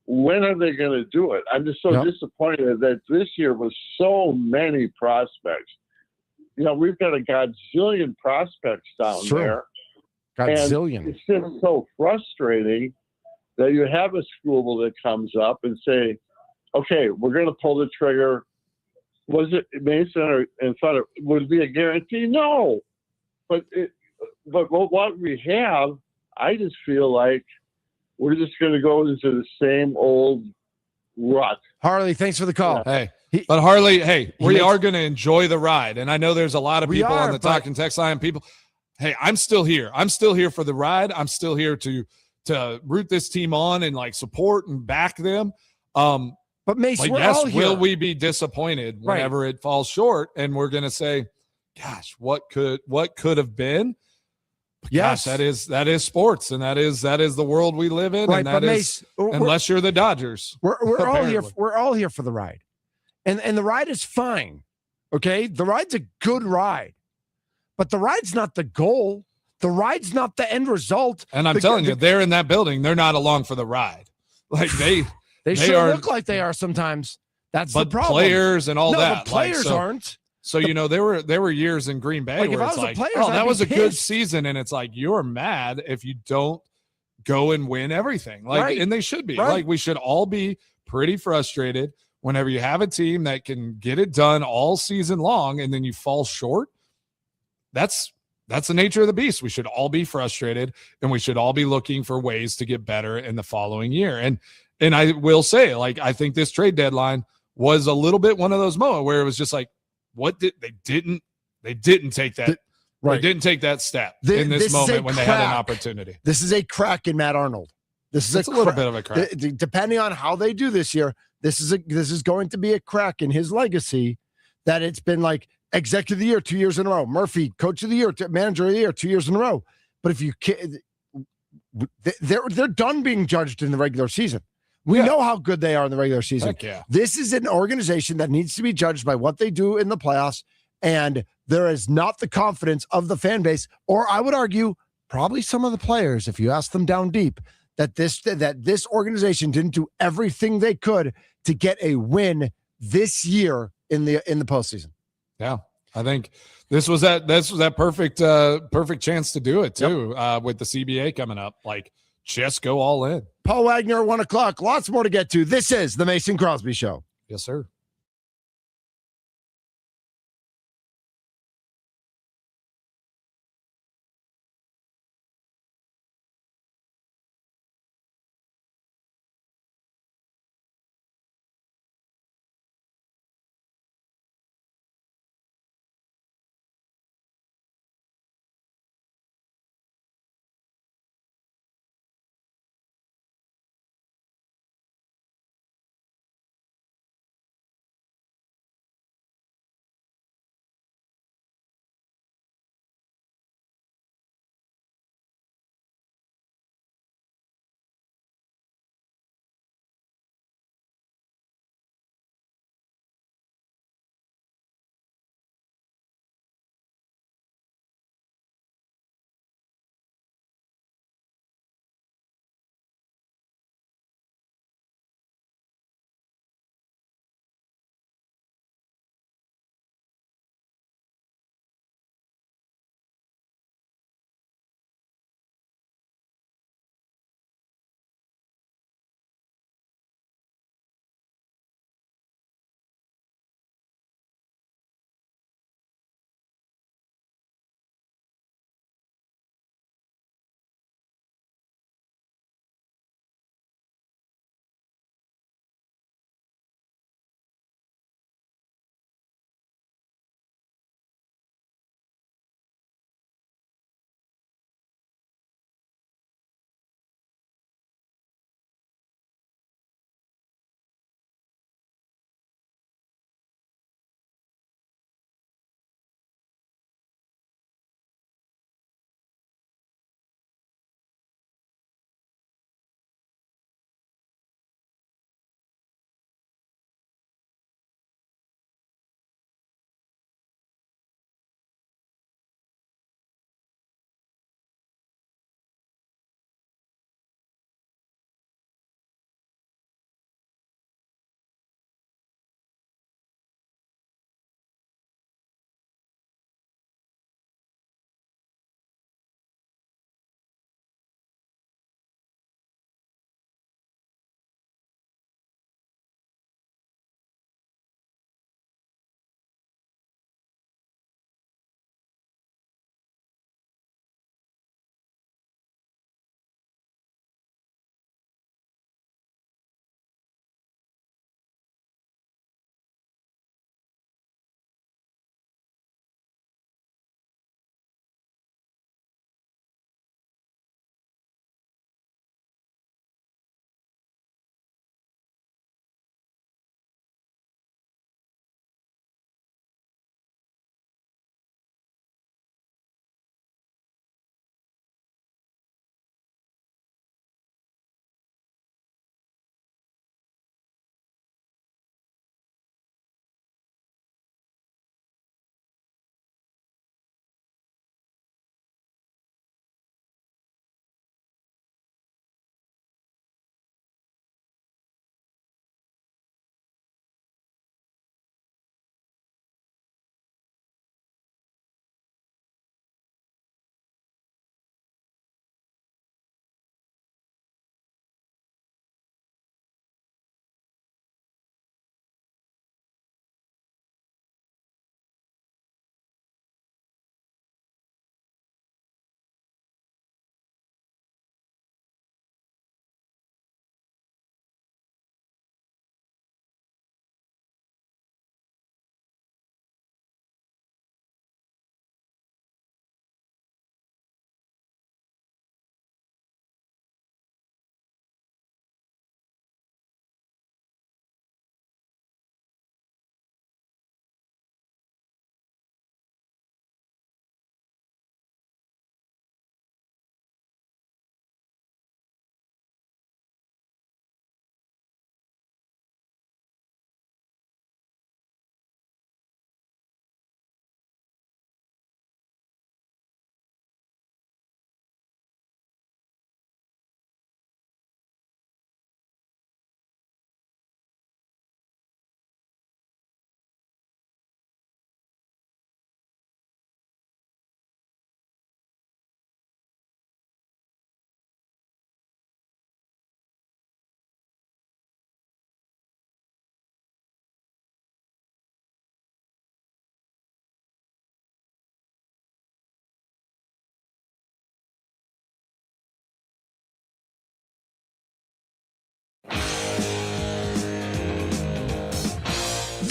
when are they going to do it? I'm just so disappointed that this year was so many prospects. We've got a godzillion prospects down there. Godzillion. And it's just so frustrating that you have a school that comes up and say, okay, we're going to pull the trigger. Was it Mason and Thunder? Would it be a guarantee? No. But what we have, I just feel like we're just going to go into the same old rut. Harley, thanks for the call. Yeah. But Harley, we are going to enjoy the ride. And I know there's a lot of people on the talking text line. Hey, I'm still here. I'm still here for the ride. I'm still here to root this team on and support and back them. But Mason, will we be disappointed whenever it falls short? And we're going to say, gosh, what could have been? Yes, that is sports, and that is the world we live in, and that is unless you're the Dodgers. We're all here. We're all here for the ride, and the ride is fine. Okay, the ride's a good ride, but the ride's not the goal. The ride's not the end result. And I'm telling you, they're in that building. They're not along for the ride. They sure look like they are sometimes. That's the problem. Players and all that. The players aren't. So, there were years in Green Bay where it's like, that was a good season. And it's like, you're mad if you don't go and win everything. And they should be. We should all be pretty frustrated whenever you have a team that can get it done all season long and then you fall short. That's the nature of the beast. We should all be frustrated and we should all be looking for ways to get better in the following year. And I will say, I think this trade deadline was a little bit one of those moments where it was just like, they didn't take that. They didn't take that step in this moment when they had an opportunity. This is a crack in Matt Arnold. This is a little bit of a crack. Depending on how they do this year, this is going to be a crack in his legacy. That it's been like executive of the year 2 years in a row, Murphy coach of the year, manager of the year 2 years in a row. But if you can't, they're done being judged in the regular season. We know how good they are in the regular season. Heck yeah. This is an organization that needs to be judged by what they do in the playoffs, and there is not the confidence of the fan base, or I would argue probably some of the players, if you ask them down deep, that this organization didn't do everything they could to get a win this year in the postseason. Yeah, I think this was that perfect chance to do it too. With the CBA coming up, just go all in. Paul Wagner, 1:00. Lots more to get to. This is the Mason Crosby Show. Yes, sir.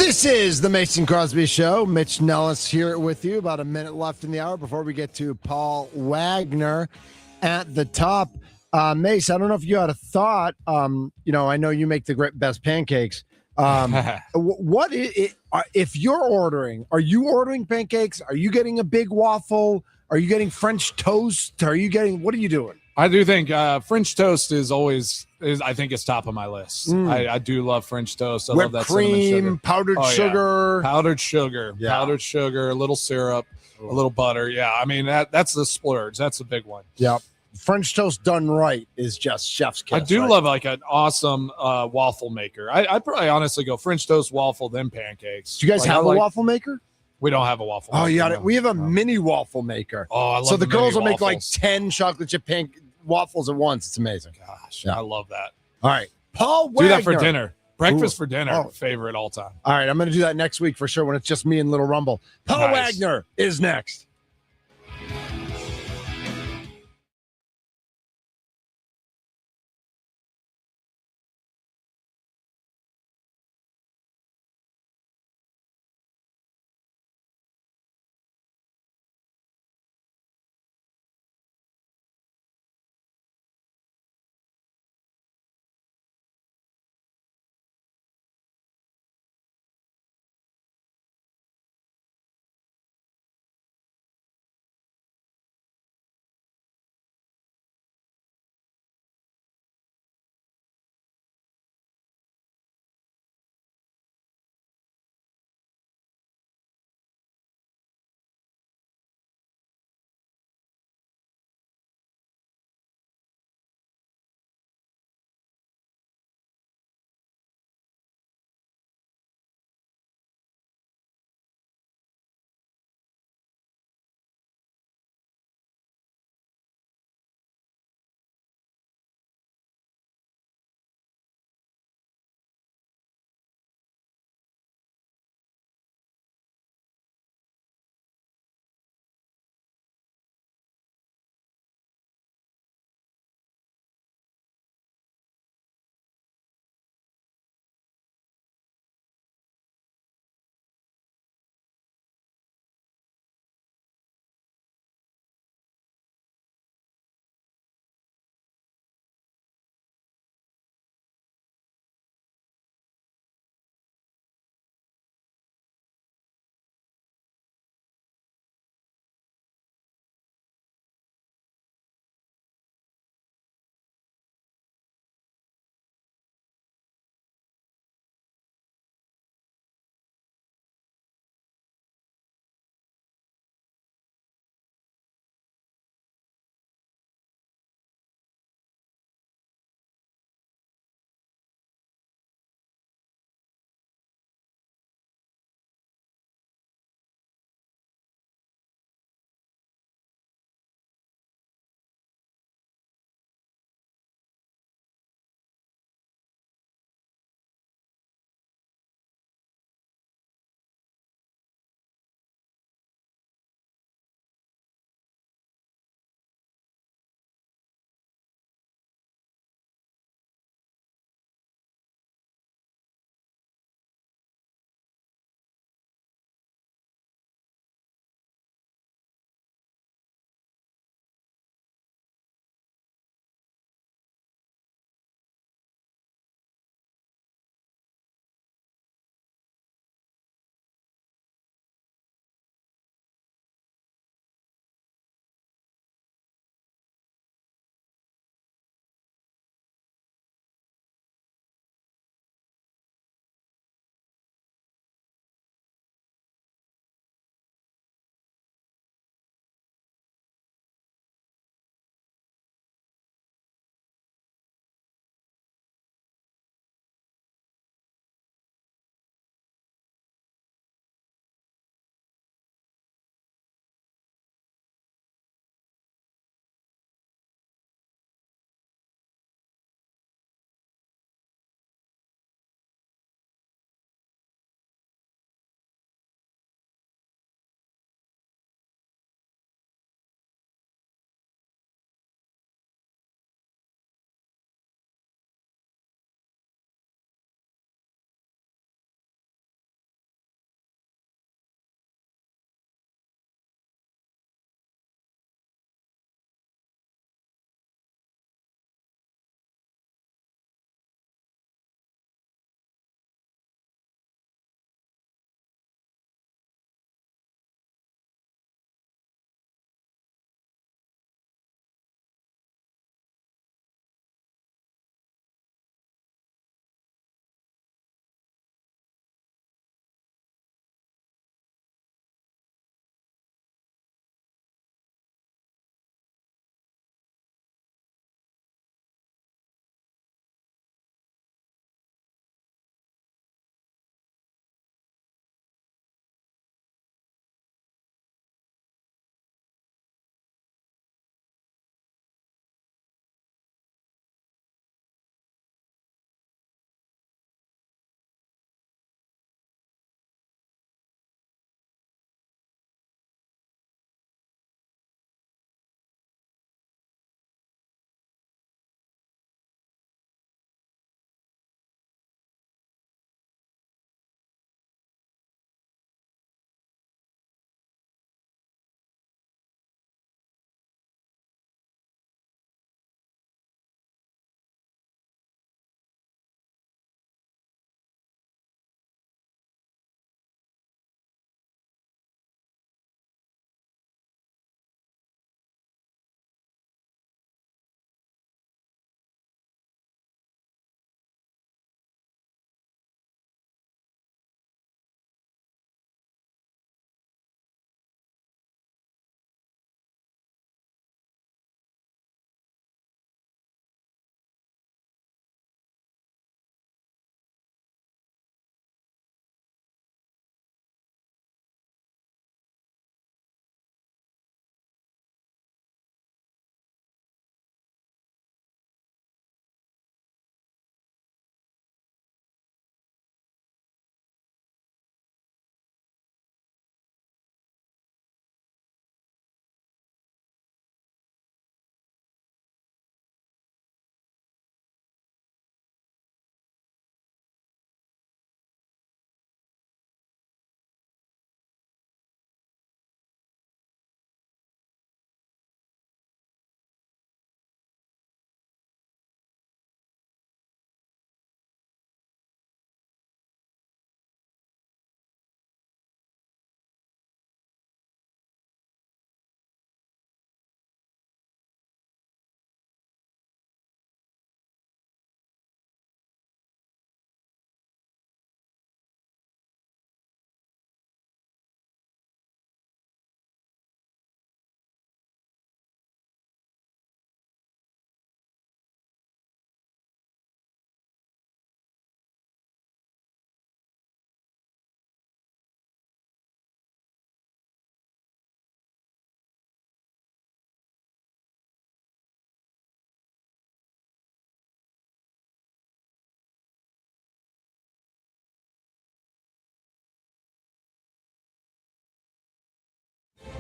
This is the Mason Crosby Show. Mitch Nellis here with you. About a minute left in the hour before we get to Paul Wagner at the top. Mace, I don't know if you had a thought. I know you make the best pancakes. What if you're ordering? Are you ordering pancakes? Are you getting a big waffle? Are you getting French toast? What are you doing? I do think French toast I think it's top of my list. I do love French toast. I Whipped love that cream, powdered sugar. Yeah. Powdered sugar, a little syrup, a little butter. Yeah, I mean that's the splurge. That's a big one. Yep. French toast done right is just chef's kiss. I do love like an awesome waffle maker. I'd probably honestly go French toast, waffle, then pancakes. Do you guys have a waffle maker? We don't have a waffle maker. Oh, yeah. We have a mini waffle maker. Oh, I love So the girls will waffles. make like 10 chocolate chip waffles at once. It's amazing. Gosh, yeah. I love that. All right. Paul Wagner. Do that for dinner. Breakfast for dinner. Favorite all time. All right. I'm going to do that next week for sure when it's just me and Little Rumble. Paul Wagner is next.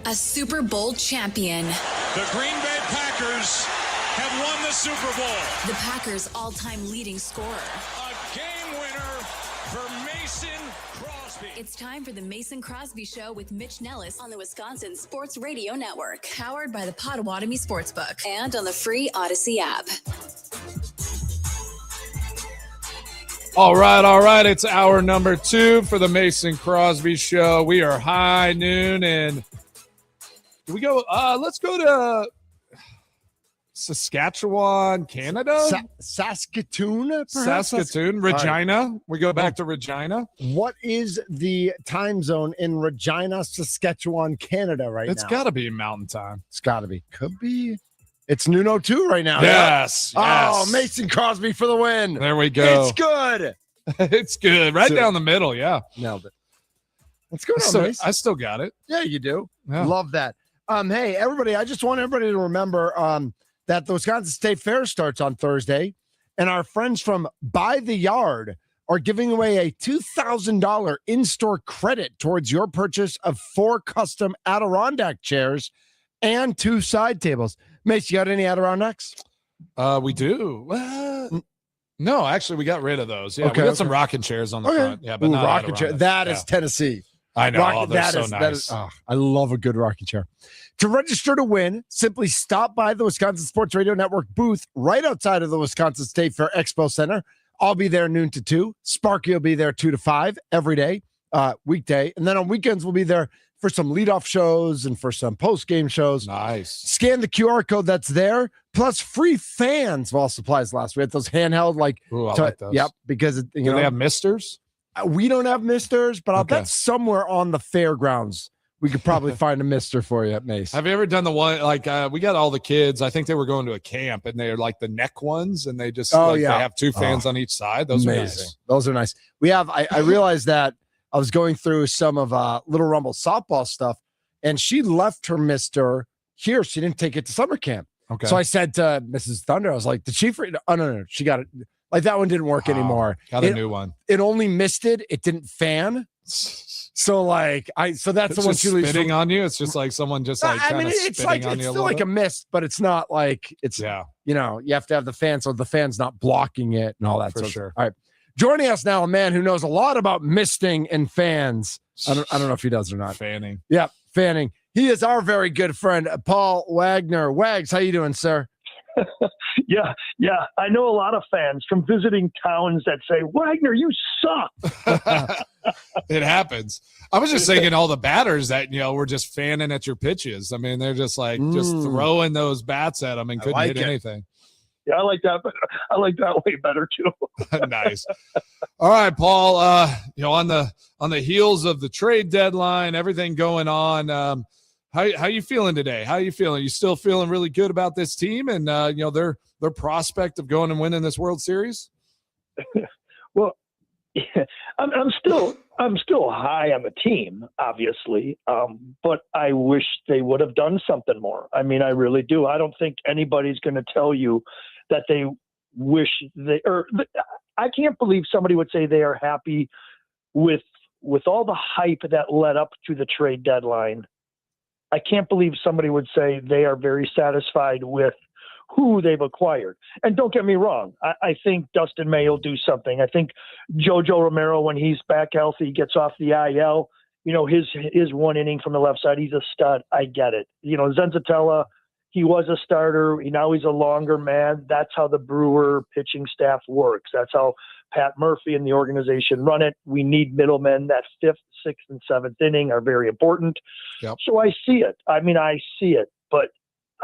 A Super Bowl champion. The Green Bay Packers have won the Super Bowl. The Packers' all-time leading scorer. A game winner for Mason Crosby. It's time for the Mason Crosby Show with Mitch Nellis on the Wisconsin Sports Radio Network, powered by the PWagz Sportsbook and on the free Odyssey app. All right. It's hour number 2 for the Mason Crosby Show. We are high noon, and we go. Let's go to Saskatchewan, Canada. Saskatoon, perhaps? Saskatoon, Regina. Right. We go back to Regina. What is the time zone in Regina, Saskatchewan, Canada right now? It's got to be Mountain Time. It's got to be. Could be. It's noon 02 right now. Yes. Oh, Mason Crosby for the win. There we go. It's good. It's good. Right down the middle. Yeah. Nailed it. What's going on, Mason? I still got it. Yeah, you do. Yeah. Love that. Hey, everybody, I just want everybody to remember that the Wisconsin State Fair starts on Thursday, and our friends from By the Yard are giving away a $2,000 in-store credit towards your purchase of 4 custom Adirondack chairs and 2 side tables. Mace, you got any Adirondacks? We do. No, actually, we got rid of those. Yeah, we got some rocking chairs on the front. Yeah, but not rocking chair. That is Tennessee. I know. They're so nice. I love a good rocking chair. To register to win, simply stop by the Wisconsin Sports Radio Network booth right outside of the Wisconsin State Fair Expo Center. I'll be there noon to 2. Sparky will be there 2 to 5 every day, weekday. And then on weekends, we'll be there for some leadoff shows and for some post-game shows. Nice. Scan the QR code that's there, plus free fans while supplies last. We had those handheld, like, ooh, I like those. Yep, because do they have misters? We don't have misters, but I'll bet somewhere on the fairgrounds we could probably find a mister for you at Mace. Have you ever done the one, like, we got all the kids, I think they were going to a camp, and they're like the neck ones, and they just they have 2 fans on each side. Those are nice. Those are nice. We have, I realized that I was going through some of Little Rumble softball stuff, and she left her mister here. She didn't take it to summer camp. Okay. So I said to Mrs. Thunder, I was like, did she oh, no. She got it. Like, that one didn't work anymore. Got a new one. It only misted. It didn't fan. So like so that's it's the one just spitting on you. It's just like someone just like it's spitting like on you. It's still like a mist, but it's not like it's you have to have the fan so the fan's not blocking it and all that. For sure. All right. Joining us now, a man who knows a lot about misting and fans. I don't know if he does or not. Fanning. Yeah, fanning. He is our very good friend, Paul Wagner. Wags, how you doing, sir? Yeah. I know a lot of fans from visiting towns that say, Wagner, you suck. It happens. I was just thinking all the batters that, were just fanning at your pitches. I mean, they're just like just throwing those bats at them and couldn't hit anything. Yeah, I like that. I like that way better too. Nice. All right, Paul. On the heels of the trade deadline, everything going on. How you feeling today? How you feeling? You still feeling really good about this team and their prospect of going and winning this World Series? Well, yeah, I'm still high on the team, obviously, but I wish they would have done something more. I mean, I really do. I don't think anybody's going to tell you that they wish I can't believe somebody would say they are happy with all the hype that led up to the trade deadline. I can't believe somebody would say they are very satisfied with who they've acquired. And don't get me wrong, I think Dustin May will do something. I think Jojo Romero, when he's back healthy, gets off the IL, his 1 inning from the left side, he's a stud. I get it. Zenzatella, he was a starter. Now he's a longer man. That's how the Brewer pitching staff works. That's how Pat Murphy and the organization run it. We need middlemen. That 5th, 6th, and 7th inning are very important. Yep. So I see it. I see it, but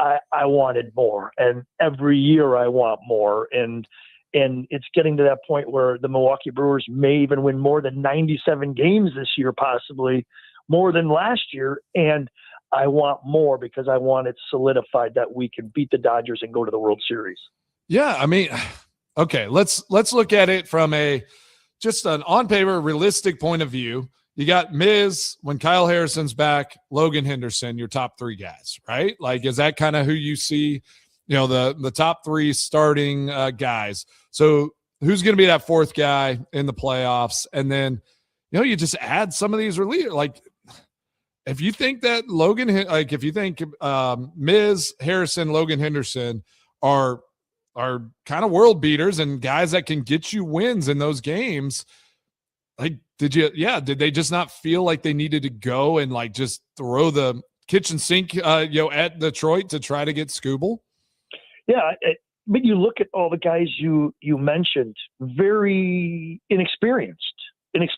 I wanted more, and every year I want more. And it's getting to that point where the Milwaukee Brewers may even win more than 97 games this year, possibly more than last year. And I want more because I want it solidified that we can beat the Dodgers and go to the World Series. Yeah, I mean, okay, let's look at it from just an on paper realistic point of view. You got Miz when Kyle Harrison's back, Logan Henderson, your top 3 guys, right? Like, is that kind of who you see, the top 3 starting guys? So who's going to be that 4th guy in the playoffs? And then, you just add some of these relievers. Like, if you think that if you think Miz, Harrison, Logan Henderson are kind of world beaters and guys that can get you wins in those games, like, did they just not feel like they needed to go and like just throw the kitchen sink, at Detroit to try to get Scooble? Yeah. But you look at all the guys you mentioned, very inexperienced. And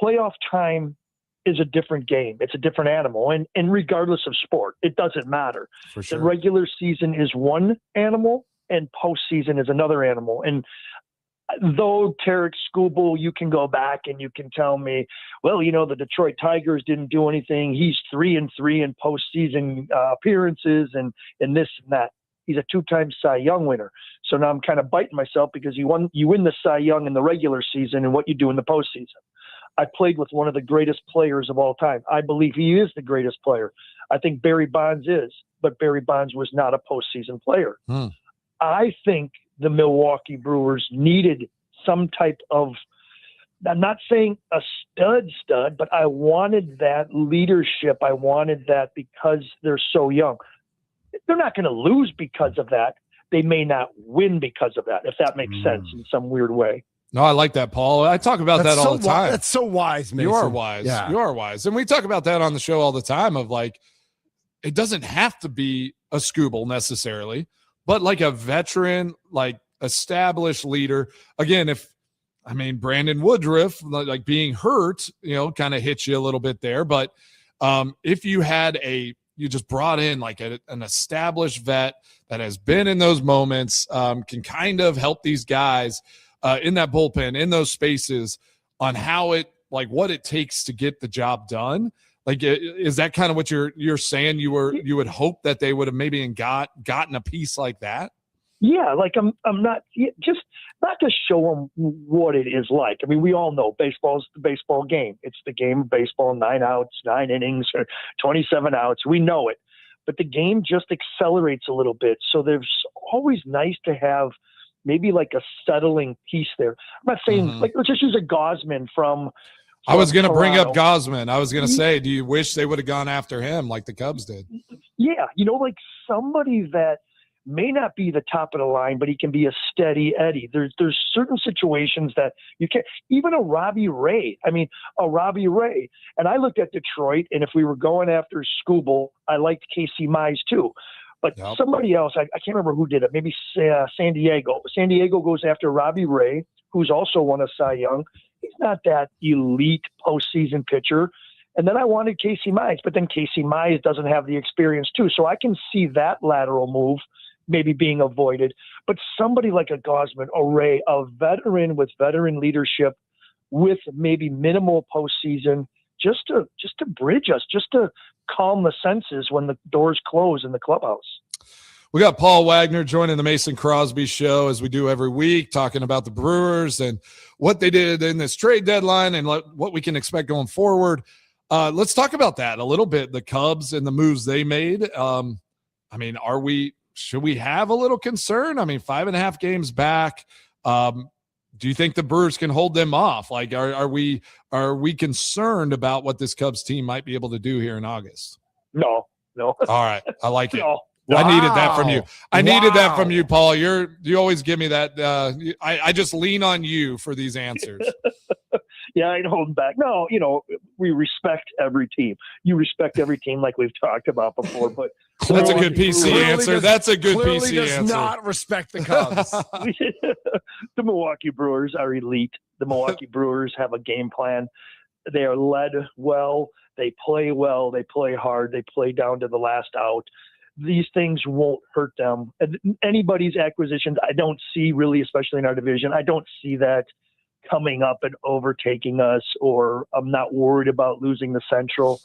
playoff time is a different game. It's a different animal. And regardless of sport, it doesn't matter. For sure. The regular season is one animal and postseason is another animal. And though Tarek Skubal, you can go back and you can tell me, well, the Detroit Tigers didn't do anything. He's 3-3 in postseason appearances and this and that. He's a 2-time Cy Young winner. So now I'm kind of biting myself because you win the Cy Young in the regular season and what you do in the postseason. I played with one of the greatest players of all time. I believe he is the greatest player. I think Barry Bonds is, but Barry Bonds was not a postseason player. I think the Milwaukee Brewers needed some type of, I'm not saying a stud, but I wanted that leadership. I wanted that because they're so young. They're not going to lose because of that. They may not win because of that, if that makes sense in some weird way. No, I like that, Paul. I talk about that all the time. That's so wise, Mason. You are wise. Yeah. You are wise. And we talk about that on the show all the time of like, it doesn't have to be a Scooble necessarily, but like a veteran, like established leader. Again, Brandon Woodruff, like being hurt, kind of hits you a little bit there. But if you had you just brought in like an established vet that has been in those moments, can kind of help these guys in that bullpen, in those spaces on what it takes to get the job done. Like, is that kind of what you're saying? You would hope that they would have maybe gotten a piece like that? Yeah. Like I'm not to show them what it is like. I mean, we all know baseball is the baseball game. It's the game of baseball, 9 outs, 9 innings, or 27 outs. We know it, but the game just accelerates a little bit. So there's always nice to have maybe like a settling piece there. I'm not saying let's just use a Gosman from I was going to bring up Gosman. I was going to say, do you wish they would have gone after him like the Cubs did? Yeah. Like somebody that may not be the top of the line, but he can be a steady Eddie. There's certain situations that you can't, even a Robbie Ray. And I looked at Detroit, and if we were going after Scooble, I liked Casey Mize too. But somebody else, I can't remember who did it, maybe San Diego. San Diego goes after Robbie Ray, who's also won a Cy Young. He's not that elite postseason pitcher. And then I wanted Casey Mize, but then Casey Mize doesn't have the experience too. So I can see that lateral move maybe being avoided. But somebody like a Gosman, a Ray, a veteran with veteran leadership with maybe minimal postseason, just to bridge us, just to calm the senses when the doors close in the clubhouse. We got Paul Wagner joining the Mason Crosby show as we do every week, talking about the Brewers and what they did in this trade deadline and what we can expect going forward. Let's talk about that a little bit, the Cubs and the moves they made. Should we have a little concern? 5.5 games back. Do you think the Brewers can hold them off? Like, are we concerned about what this Cubs team might be able to do here in August? No. All right. I like it. No. Wow. I needed that from you. Needed that from you, Paul. You always give me that. I just lean on you for these answers. Yeah, I ain't holding back. No, we respect every team. You respect every team like we've talked about before. But that's a good PC answer. That's a good PC answer. Does not respect the Cubs. The Milwaukee Brewers are elite. The Milwaukee Brewers have a game plan. They are led well. They play well. They play hard. They play down to the last out. These things won't hurt them. Anybody's acquisitions, I don't see really, especially in our division, I don't see that coming up and overtaking us, or I'm not worried about losing the Central.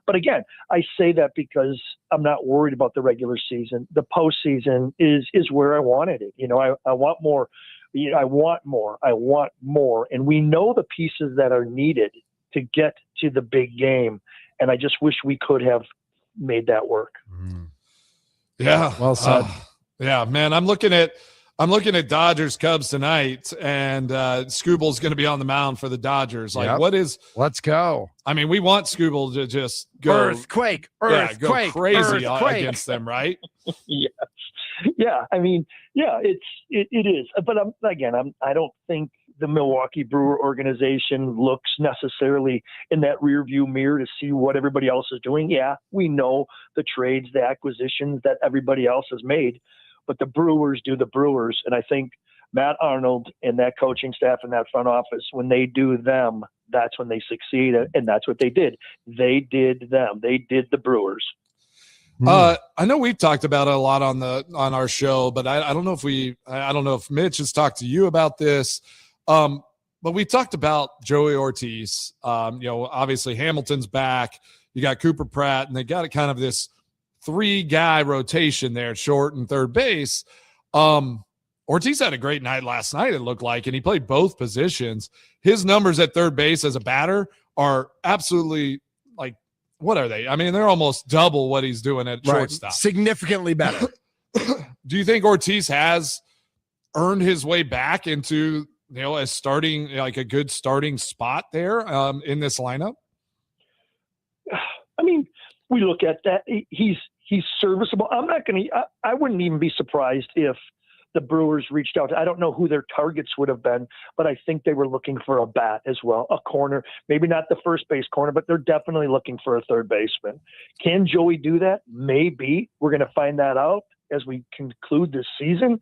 But again, I say that because I'm not worried about the regular season. The postseason is where I wanted it. I want more. I want more. And we know the pieces that are needed to get to the big game. And I just wish we could have made that work. Yeah. Well said. Yeah, man. I'm looking at I'm looking at Dodgers Cubs tonight, and Scooble's going to be on the mound for the Dodgers. Like, Let's go. I mean, we want Scooble to just go earthquake, go crazy against them, right? Yes. Yeah. I mean, yeah, it is. But I don't think the Milwaukee Brewer organization looks necessarily in that rear view mirror to see what everybody else is doing. Yeah, we know the trades, the acquisitions that everybody else has made, but the Brewers do the Brewers. And I think Matt Arnold and that coaching staff and that front office, when they do them, that's when they succeed. And that's what they did. They did them. They did the Brewers. I know we've talked about it a lot on our show, but I don't know if Mitch has talked to you about this. But we talked about Joey Ortiz. Obviously Hamilton's back. You got Cooper Pratt, and they got kind of this 3-guy rotation there, short and third base. Ortiz had a great night last night, it looked like, and he played both positions. His numbers at third base as a batter are absolutely, like, what are they? I mean, they're almost double what he's doing at shortstop. Significantly better. Do you think Ortiz has earned his way back into as starting, like a good starting spot there in this lineup? I mean, we look at that. He's serviceable. I wouldn't even be surprised if the Brewers reached out. I don't know who their targets would have been, but I think they were looking for a bat as well, a corner, maybe not the first base corner, but they're definitely looking for a third baseman. Can Joey do that? Maybe. We're going to find that out as we conclude this season.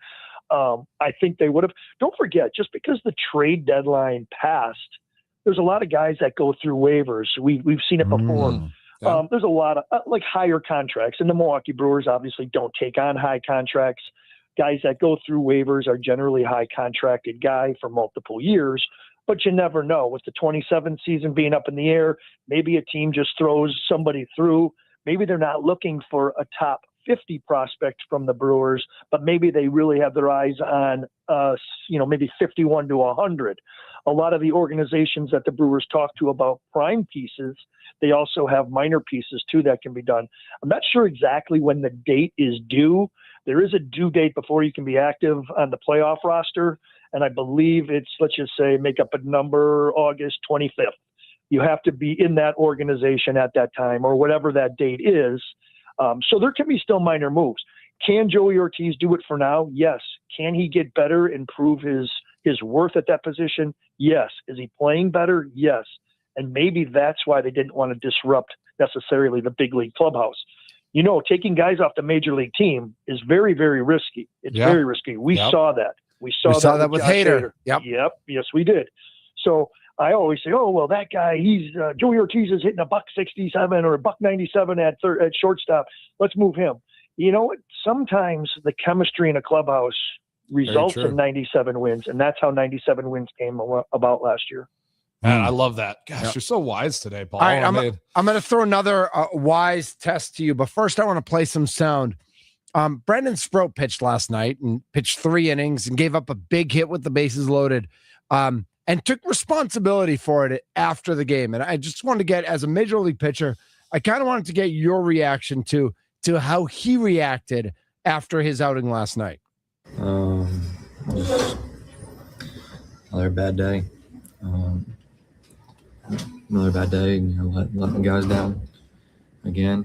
I think they would have. Don't forget, just because the trade deadline passed, there's a lot of guys that go through waivers. We've seen it before. Yeah. There's a lot of like higher contracts, and the Milwaukee Brewers obviously don't take on high contracts. Guys that go through waivers are generally high contracted guy for multiple years, but you never know. With the 27th season being up in the air, maybe a team just throws somebody through. Maybe they're not looking for a top 50 prospect from the Brewers, but maybe they really have their eyes on, maybe 51 to 100. A lot of the organizations that the Brewers talk to about prime pieces, they also have minor pieces too that can be done. I'm not sure exactly when the date is due. There is a due date before you can be active on the playoff roster, and I believe it's, let's just say, make up a number, August 25th. You have to be in that organization at that time or whatever that date is. So there can be still minor moves. Can Joey Ortiz do it for now? Yes. Can he get better and prove his worth at that position? Yes. Is he playing better? Yes. And maybe that's why they didn't want to disrupt necessarily the big league clubhouse. Taking guys off the major league team is very, very risky. It's very risky. We saw that. We saw that with Hader. Yep. Yes, we did. So I always say, oh, well, that guy, he's Joey Ortiz is hitting $167 or $197 at shortstop. Let's move him. You know what? Sometimes the chemistry in a clubhouse results in 97 wins, and that's how 97 wins came about last year. Man, I love that. Gosh, you're so wise today, Paul. All right, I'm going to throw another wise test to you, but first I want to play some sound. Brendan Sproat pitched last night and pitched 3 innings and gave up a big hit with the bases loaded. And took responsibility for it after the game. And I just wanted to get, as a major league pitcher, I kind of wanted to get your reaction to how he reacted after his outing last night. Just another bad day. Another bad day, letting guys down again.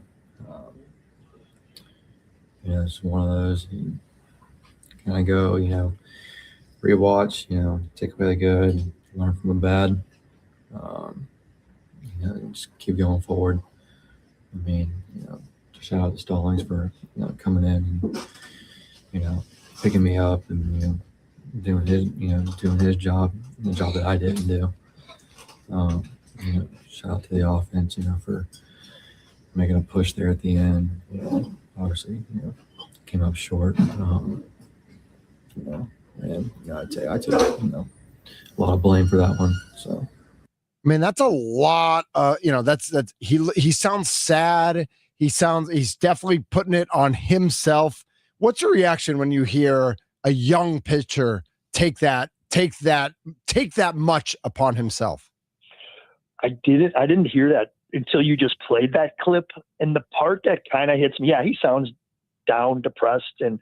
It's one of those. You kind of go, rewatch, take away the good, learn from the bad, just keep going forward. I mean, shout out to Stallings for coming in and picking me up and doing his job, the job that I didn't do. Shout out to the offense, for making a push there at the end. Obviously, came up short. And I took a lot of blame for that one. So, I mean, that's a lot. He sounds sad. He's definitely putting it on himself. What's your reaction when you hear a young pitcher take that much upon himself? I didn't hear that until you just played that clip. And the part that kind of hits me, he sounds down, depressed, and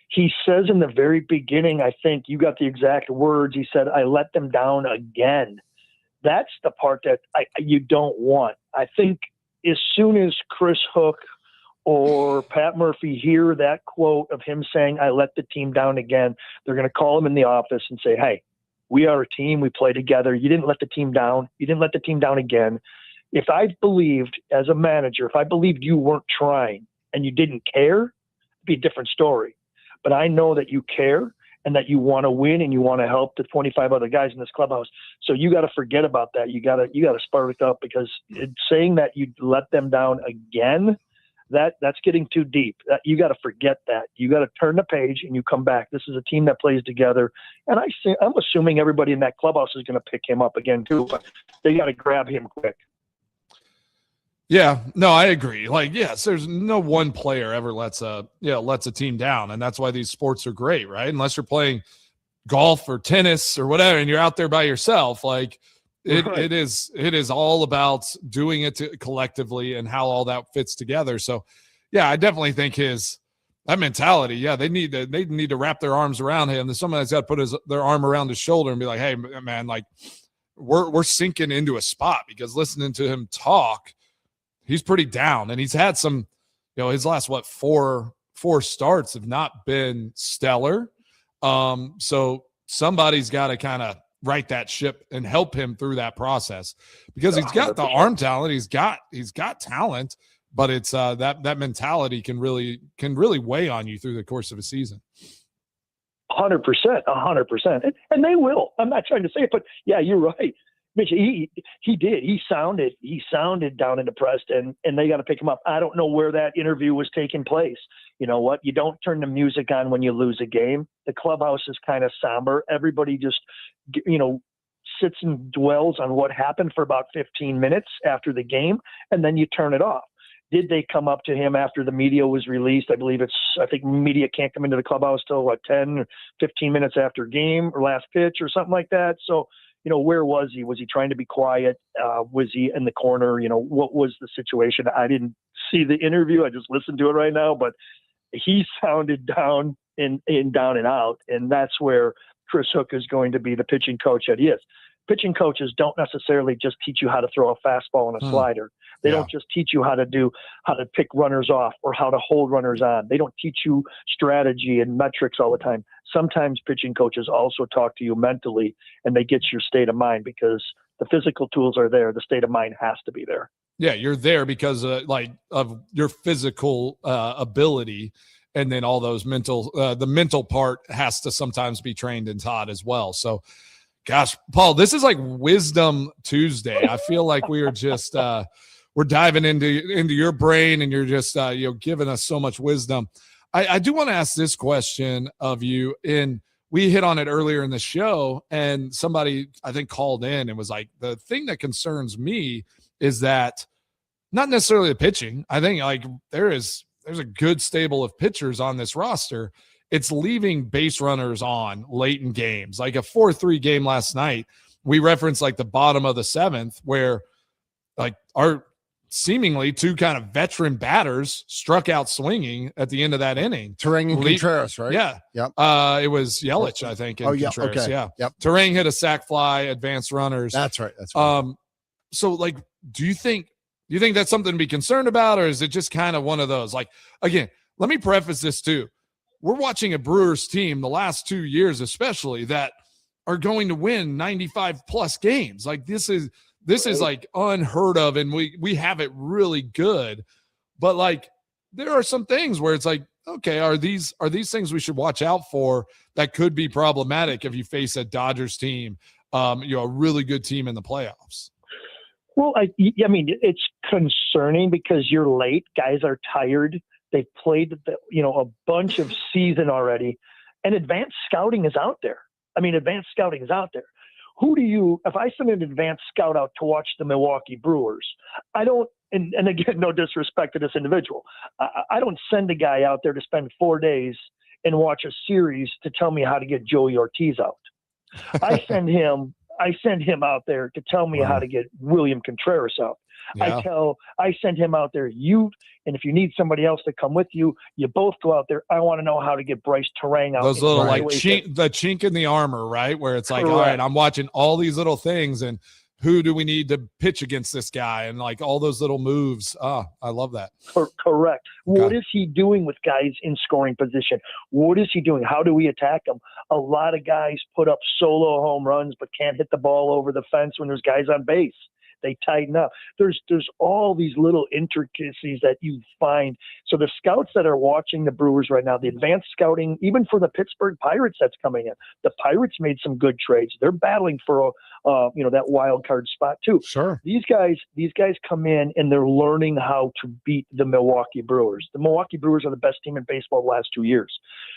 He says in the very beginning, I think you got the exact words. He said, "I let them down again." That's the part that you don't want. I think as soon as Chris Hook or Pat Murphy hear that quote of him saying, "I let the team down again," they're going to call him in the office and say, "Hey, we are a team. We play together. You didn't let the team down. You didn't let the team down again." If I believed as a manager, if I believed you weren't trying and you didn't care, it'd be a different story. But I know that you care and that you want to win and you want to help the 25 other guys in this clubhouse. So you got to forget about that. You got to spark it up, because saying that you let them down again, that's getting too deep. You got to forget that. You got to turn the page and you come back. This is a team that plays together. And I'm assuming everybody in that clubhouse is going to pick him up again too, but they got to grab him quick. Yeah, no, I agree. Like, yes, there's no one player ever lets a team down. And that's why these sports are great, right? Unless you're playing golf or tennis or whatever, and you're out there by yourself, like, It is all about doing it collectively and how all that fits together. So, yeah, I definitely think that mentality. Yeah, they need to wrap their arms around him. There's someone that's got to put their arm around his shoulder and be like, "Hey, man, like we're sinking into a spot," because listening to him talk, he's pretty down, and he's had some, his last four starts have not been stellar. So somebody's got to kind of right that ship and help him through that process, because he's got the arm talent, he's got talent, but it's that mentality can really weigh on you through the course of a season. 100%, and they will. I'm not trying to say it, but yeah, you're right, Mitch. He did. He sounded down and depressed, and they got to pick him up. I don't know where that interview was taking place. You know what? You don't turn the music on when you lose a game. The clubhouse is kind of somber. Everybody just, sits and dwells on what happened for about 15 minutes after the game, and then you turn it off. Did they come up to him after the media was released? I think media can't come into the clubhouse till 10 or 15 minutes after game or last pitch or something like that. So, where was he? Was he trying to be quiet? Was he in the corner? What was the situation? I didn't see the interview. I just listened to it right now, but he sounded down and down and out. And that's where Chris Hook is going to be the pitching coach that he is. Pitching coaches don't necessarily just teach you how to throw a fastball and a slider. They don't just teach you how to pick runners off or how to hold runners on. They don't teach you strategy and metrics all the time. Sometimes pitching coaches also talk to you mentally, and they get your state of mind, because the physical tools are there. The state of mind has to be there. Yeah, you're there because of your physical ability, and then all those the mental part has to sometimes be trained and taught as well. So, gosh, Paul, this is like Wisdom Tuesday. I feel like we are just we're diving into your brain, and you're just giving us so much wisdom. I do want to ask this question of you, and we hit on it earlier in the show, and somebody I think called in and was like, the thing that concerns me is that not necessarily the pitching. I think there's a good stable of pitchers on this roster. It's leaving base runners on late in games, like a 4-3 game last night. We referenced the bottom of the seventh, where our seemingly two kind of veteran batters struck out swinging at the end of that inning. Turang and Contreras, right? Yeah. Yep. It was Yelich, I think. And yeah. Contreras, Okay. Yeah. Yep. Turang hit a sac fly, advanced runners. That's right. So do you think that's something to be concerned about, or is it just kind of one of those? Again, let me preface this too. We're watching a Brewers team the last 2 years, especially, that are going to win 95 plus games. This is unheard of, and we have it really good. But there are some things where it's okay, are these things we should watch out for that could be problematic if you face a Dodgers team, a really good team in the playoffs? Well, I mean, it's concerning because you're late. Guys are tired. They've played, a bunch of season already, and advanced scouting is out there. If I send an advanced scout out to watch the Milwaukee Brewers, I don't, and again, no disrespect to this individual, I don't send a guy out there to spend 4 days and watch a series to tell me how to get Joey Ortiz out. I send him I send him out there to tell me how to get William Contreras out. Yeah. I send him out there, and if you need somebody else to come with you, you both go out there. I want to know how to get Bryce Terang out. Those little the chink in the armor, right? Where it's like, all right, I'm watching all these little things, and who do we need to pitch against this guy? And like all those little moves. I love that. Correct. What is he doing with guys in scoring position? What is he doing? How do we attack him? A lot of guys put up solo home runs, but can't hit the ball over the fence when there's guys on base. They tighten up. There's all these little intricacies that you find. So the scouts that are watching the Brewers right now, the advanced scouting, even for the Pittsburgh Pirates that's coming in, the Pirates made some good trades. They're battling for that wild card spot too. Sure. These guys come in and they're learning how to beat the Milwaukee Brewers. The Milwaukee Brewers are the best team in baseball the last 2 years.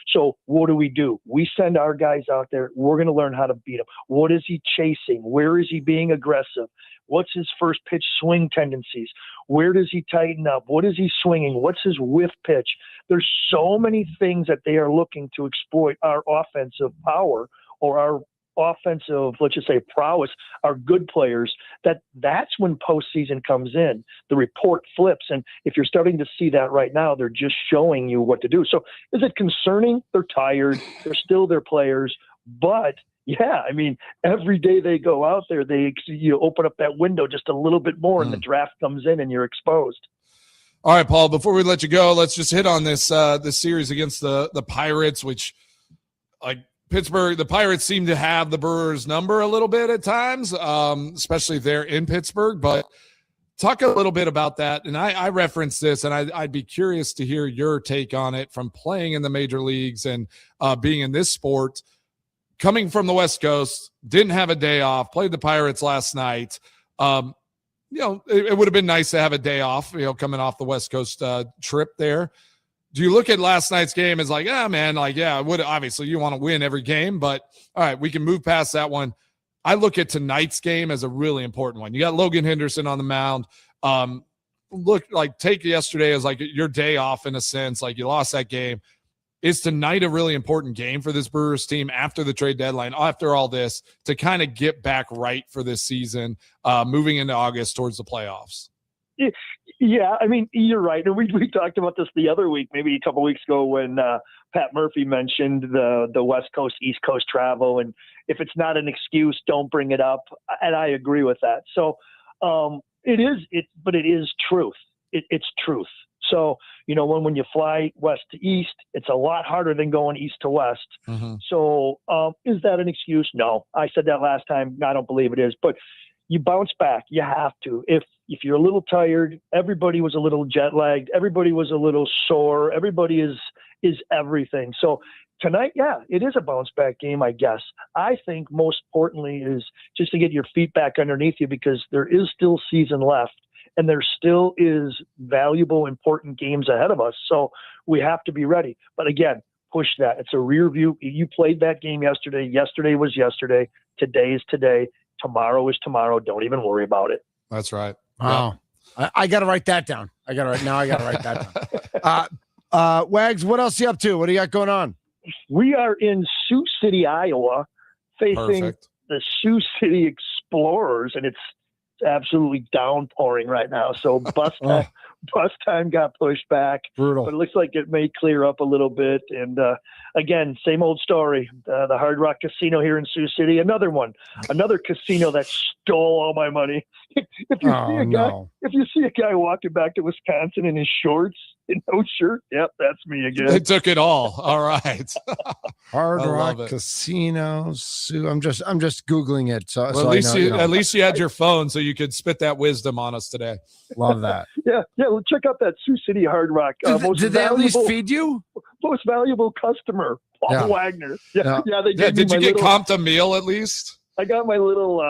So what do? We send our guys out there. We're going to learn how to beat him. What is he chasing? Where is he being aggressive? What's his first pitch swing tendencies? Where does he tighten up? What is he swinging? What's his whiff pitch? There's so many things that they are looking to exploit our offensive power or our offensive, let's just say, prowess, our good players, that's when postseason comes in. The report flips. And if you're starting to see that right now, they're just showing you what to do. So is it concerning? They're tired. They're still their players. But yeah, I mean, every day they go out there, they open up that window just a little bit more, and the draft comes in, and you're exposed. All right, Paul. Before we let you go, let's just hit on this series against the Pirates, which, like Pittsburgh, the Pirates seem to have the Brewers' number a little bit at times, especially if they're in Pittsburgh. But talk a little bit about that. And I referenced this, and I'd be curious to hear your take on it from playing in the major leagues and being in this sport. Coming from the West Coast, didn't have a day off, played the Pirates last night. It would have been nice to have a day off, coming off the West Coast trip there. Do you look at last night's game as like, obviously you want to win every game, but all right, we can move past that one. I look at tonight's game as a really important one. You got Logan Henderson on the mound. Take yesterday as like your day off in a sense, like you lost that game. Is tonight a really important game for this Brewers team after the trade deadline, after all this, to kind of get back right for this season, moving into August towards the playoffs? Yeah, I mean, you're right. And we talked about this the other week, maybe a couple of weeks ago, when Pat Murphy mentioned the West Coast, East Coast travel. And if it's not an excuse, don't bring it up. And I agree with that. So it is truth. It's truth. So, when you fly west to east, it's a lot harder than going east to west. Mm-hmm. So is that an excuse? No. I said that last time. I don't believe it is. But you bounce back. You have to. If you're a little tired, everybody was a little jet lagged. Everybody was a little sore. Everybody is everything. So tonight, yeah, it is a bounce back game, I guess. I think most importantly is just to get your feet back underneath you, because there is still season left. And there still is valuable, important games ahead of us. So we have to be ready. But again, push that. It's a rear view. You played that game yesterday. Yesterday was yesterday. Today is today. Tomorrow is tomorrow. Don't even worry about it. That's right. Wow. Yeah. I got to write that down. I got to write that down. Wags, what else are you up to? What do you got going on? We are in Sioux City, Iowa, facing the Sioux City Explorers, and it's absolutely downpouring right now. So bus time got pushed back. Brutal. But it looks like it may clear up a little bit. And again, same old story. The Hard Rock Casino here in Sioux City, another casino that stole all my money. If you see a guy walking back to Wisconsin in his shorts and no shirt, yep, that's me again. They took it all. All right. Hard Rock Casino. I'm just Googling it. So, well, at least you had your phone so you could spit that wisdom on us today. Love that. Yeah. Well, check out that Sioux City Hard Rock. Did they at least feed you? Most valuable customer, Paul Wagner. Yeah, they did. Did you get comped a meal at least? I got my little,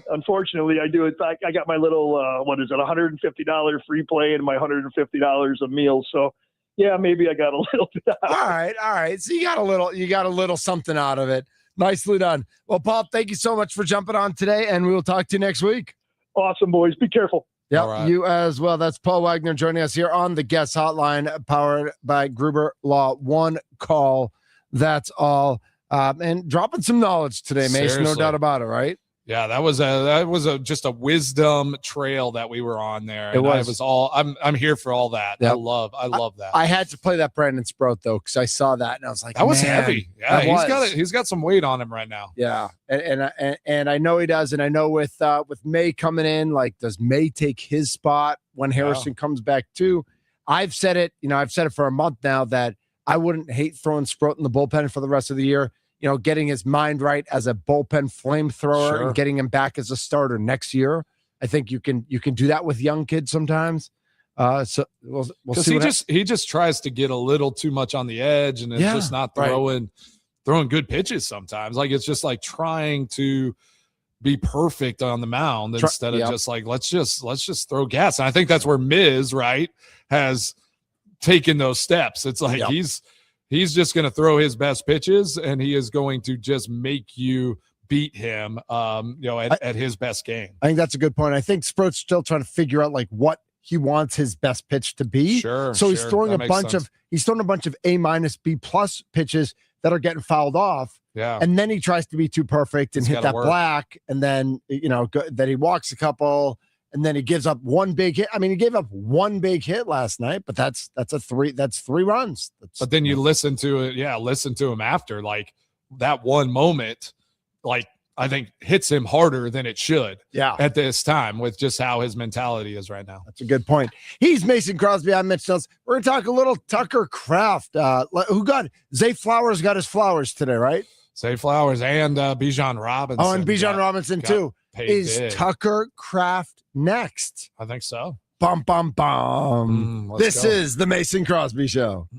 unfortunately, I do. In fact, I got my little, $150 free play and my $150 a meal. So, yeah, maybe I got a little bit out. All right. So you got a little something out of it. Nicely done. Well, Paul, thank you so much for jumping on today, and we will talk to you next week. Awesome, boys. Be careful. Yeah, right. You as well. That's Paul Wagner joining us here on the Guest Hotline, powered by Gruber Law. One call. That's all. And dropping some knowledge today, Mason. No doubt about it, right? Yeah, that was just a wisdom trail that we were on there. And it was all I'm here for all that. Yep. I love that. I had to play that Brandon Sproat though, because I saw that and I was like, that was heavy. Yeah, he's got some weight on him right now. Yeah, and I know he does, and I know with May coming in, like, does May take his spot when Harrison comes back too? I've said it for a month now that I wouldn't hate throwing Sproat in the bullpen for the rest of the year. Getting his mind right as a bullpen flamethrower and getting him back as a starter next year. I think you can do that with young kids sometimes. So we'll see. He just tries to get a little too much on the edge, and it's just not throwing good pitches sometimes. Like, it's just like trying to be perfect on the mound instead of just like let's just throw gas. And I think that's where Miz has taken those steps. It's like he's just going to throw his best pitches, and he is going to just make you beat him, at his best game. I think that's a good point. I think Sproat's still trying to figure out like what he wants his best pitch to be. So he's throwing a bunch of A-, B+ pitches that are getting fouled off. Yeah. And then he tries to be too perfect and hit that black, and then then he walks a couple. And then he gives up one big hit. I mean, he gave up one big hit last night, but that's 3 runs. But then you listen to him after, like, that one moment, like, I think hits him harder than it should at this time with just how his mentality is right now. That's a good point. He's Mason Crosby. I'm Mitch Nelson. We're going to talk a little Tucker Kraft. Zay Flowers got his flowers today, right? Zay Flowers and Bijan Robinson. Oh, and Bijan Robinson too. Is big. Tucker Kraft next? I think so. Bum, bum, bum. This is the Mason Crosby Show.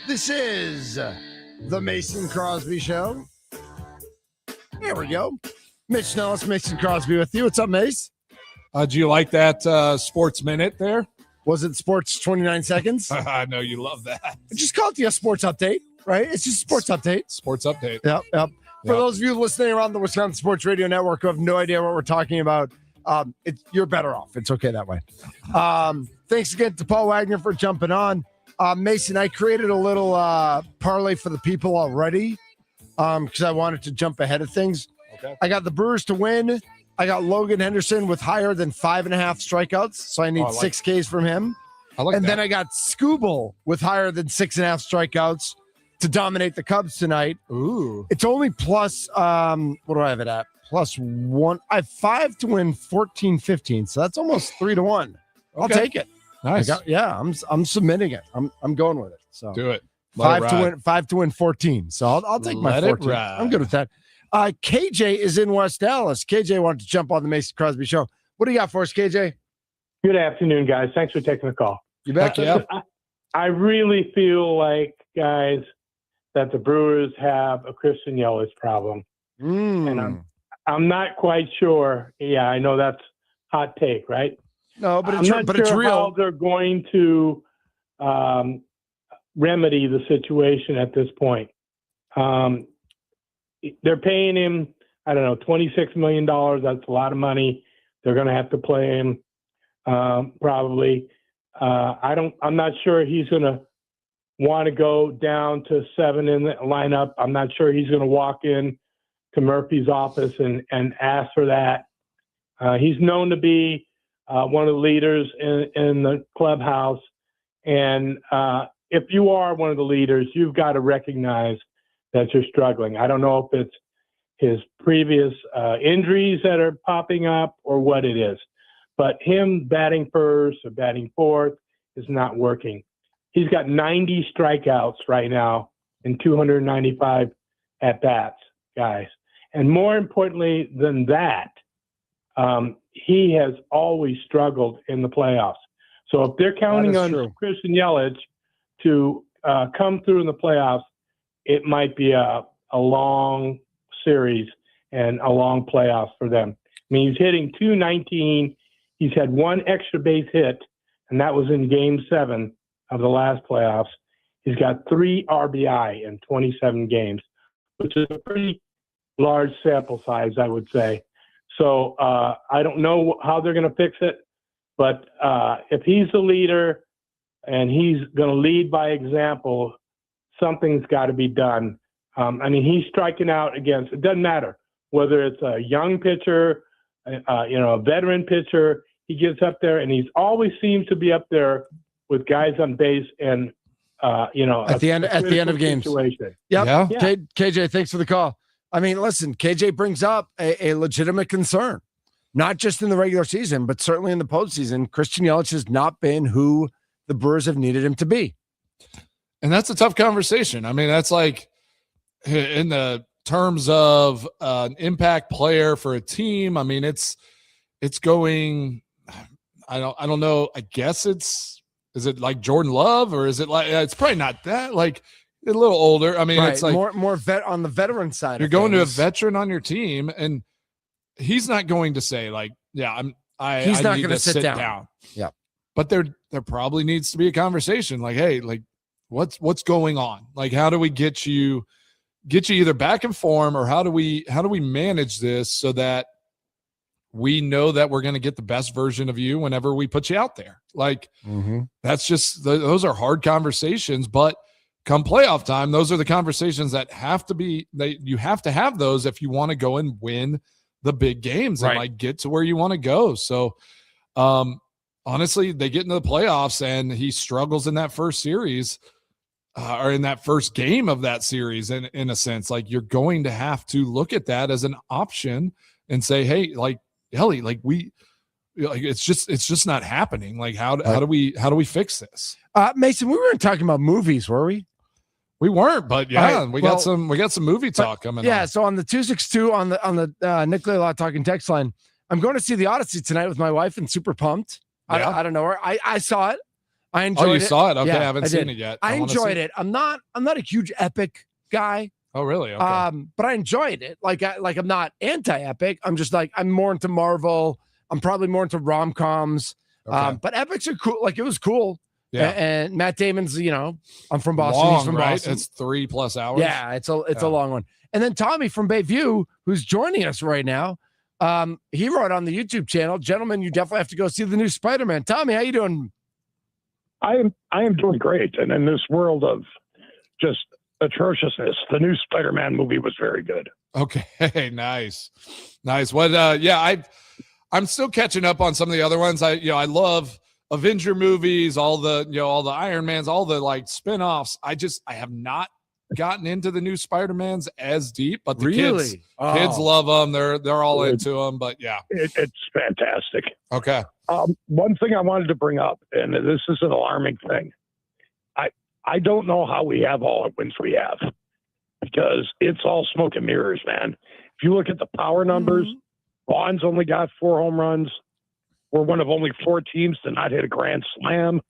This is the Mason Crosby Show. Here we go. Mitch Nellis, Mason Crosby with you. What's up, Mace? Do you like that sports minute there? Was it sports 29 seconds? I know you love that. Just call it the sports update, right? It's just sports update. Sports update. Yep. For those of you listening around the Wisconsin Sports Radio Network who have no idea what we're talking about, you're better off. It's okay that way. Thanks again to Paul Wagner for jumping on. Mason, I created a little parlay for the people already because I wanted to jump ahead of things. Okay. I got the Brewers to win. I got Logan Henderson with higher than 5.5 strikeouts, so I need 6 Ks from him. Then I got Scooble with higher than 6.5 strikeouts to dominate the Cubs tonight. Ooh. It's only plus, what do I have it at? +1. I have 5 to win 14-15, so that's almost 3 to 1. I'll take it. Nice. I'm submitting it. I'm going with it. So do it. 5 to win 14. So I'll take my 14. I'm good with that. KJ is in West Dallas. KJ wanted to jump on the Mason Crosby Show. What do you got for us, KJ? Good afternoon, guys. Thanks for taking the call. You bet. I really feel like, guys, that the Brewers have a Christian Yelich problem. And I'm not quite sure. Yeah, I know that's hot take, right? No, but it's it's real. How they're going to remedy the situation at this point. They're paying him, I don't know, $26 million. That's a lot of money. They're going to have to play him probably. I'm not sure he's going to want to go down to 7 in the lineup. I'm not sure he's going to walk in to Murphy's office and ask for that. He's known to be one of the leaders in the clubhouse. And if you are one of the leaders, you've got to recognize that you're struggling. I don't know if it's his previous injuries that are popping up or what it is, but him batting first or batting fourth is not working. He's got 90 strikeouts right now and 295 at-bats, guys. And more importantly than that, he has always struggled in the playoffs. So if they're counting on Christian Yelich to come through in the playoffs, it might be a long series and a long playoffs for them. I mean, he's hitting .219. He's had 1 extra base hit, and that was in Game 7 of the last playoffs. He's got 3 RBI in 27 games, which is a pretty large sample size, I would say. So I don't know how they're going to fix it, but if he's the leader and he's going to lead by example, something's got to be done. I mean, he's striking out against, it doesn't matter whether it's a young pitcher, a veteran pitcher. He gets up there and he's always seems to be up there with guys on base and, at the end of games. Situation. Yep. Yeah. KJ, thanks for the call. I mean, listen, KJ brings up a legitimate concern, not just in the regular season, but certainly in the postseason. Christian Yelich has not been who the Brewers have needed him to be. And that's a tough conversation. I mean, that's like in the terms of an impact player for a team. I mean, it's going, I don't know. I guess is it like Jordan Love or is it like, it's probably not that, like a little older. I mean, right. It's like more vet on the veteran side. You're going to a veteran on your team and he's not going to say like, yeah, he's not going to sit down. Yeah. But there probably needs to be a conversation like, hey, like what's going on? Like, how do we get you either back in form or how do we manage this so that we know that we're going to get the best version of you whenever we put you out there? Like, that's just, those are hard conversations, but come playoff time, those are the conversations that have to be, you have to have those if you want to go and win the big games and like get to where you want to go. So, honestly, they get into the playoffs and he struggles in that first series or in that first game of that series. And in a sense, like you're going to have to look at that as an option and say, hey, like Ellie, like it's just not happening. Like how do we fix this? Mason, we weren't talking about movies, were we? We weren't, but yeah, we got some movie talk coming. Yeah. On. So on the 262 on the Nick Laylaw talking text line, I'm going to see the Odyssey tonight with my wife and super pumped. Yeah. I don't know her. I saw it. I enjoyed it. Oh, you saw it? Okay, Yeah, I haven't seen it yet. I enjoyed it. I'm not a huge Epic guy. Oh, really? Okay. But I enjoyed it. I'm not anti-Epic. I'm just like, I'm more into Marvel. I'm probably more into rom-coms. Okay. But Epics are cool. Like, it was cool. Yeah. And Matt Damon's, I'm from Boston. Long, He's from right? Boston. It's 3+ hours. Yeah, it's a long one. And then Tommy from Bayview, who's joining us right now, he wrote on the YouTube channel, "Gentlemen, you definitely have to go see the new Spider-Man." Tommy, how you doing? I am doing great. And in this world of just atrociousness, the new Spider-Man movie was very good. Okay, nice. What? I'm still catching up on some of the other ones. I love Avenger movies, all the Iron Mans, all the like spinoffs. I have not gotten into the new Spider-Mans as deep, but the kids love them. They're all into them. But yeah, it's fantastic. Okay. One thing I wanted to bring up, and this is an alarming thing. I don't know how we have all the wins we have, because it's all smoke and mirrors, man. If you look at the power numbers, Vaughn's only got 4 home runs. We're one of only 4 teams to not hit a grand slam.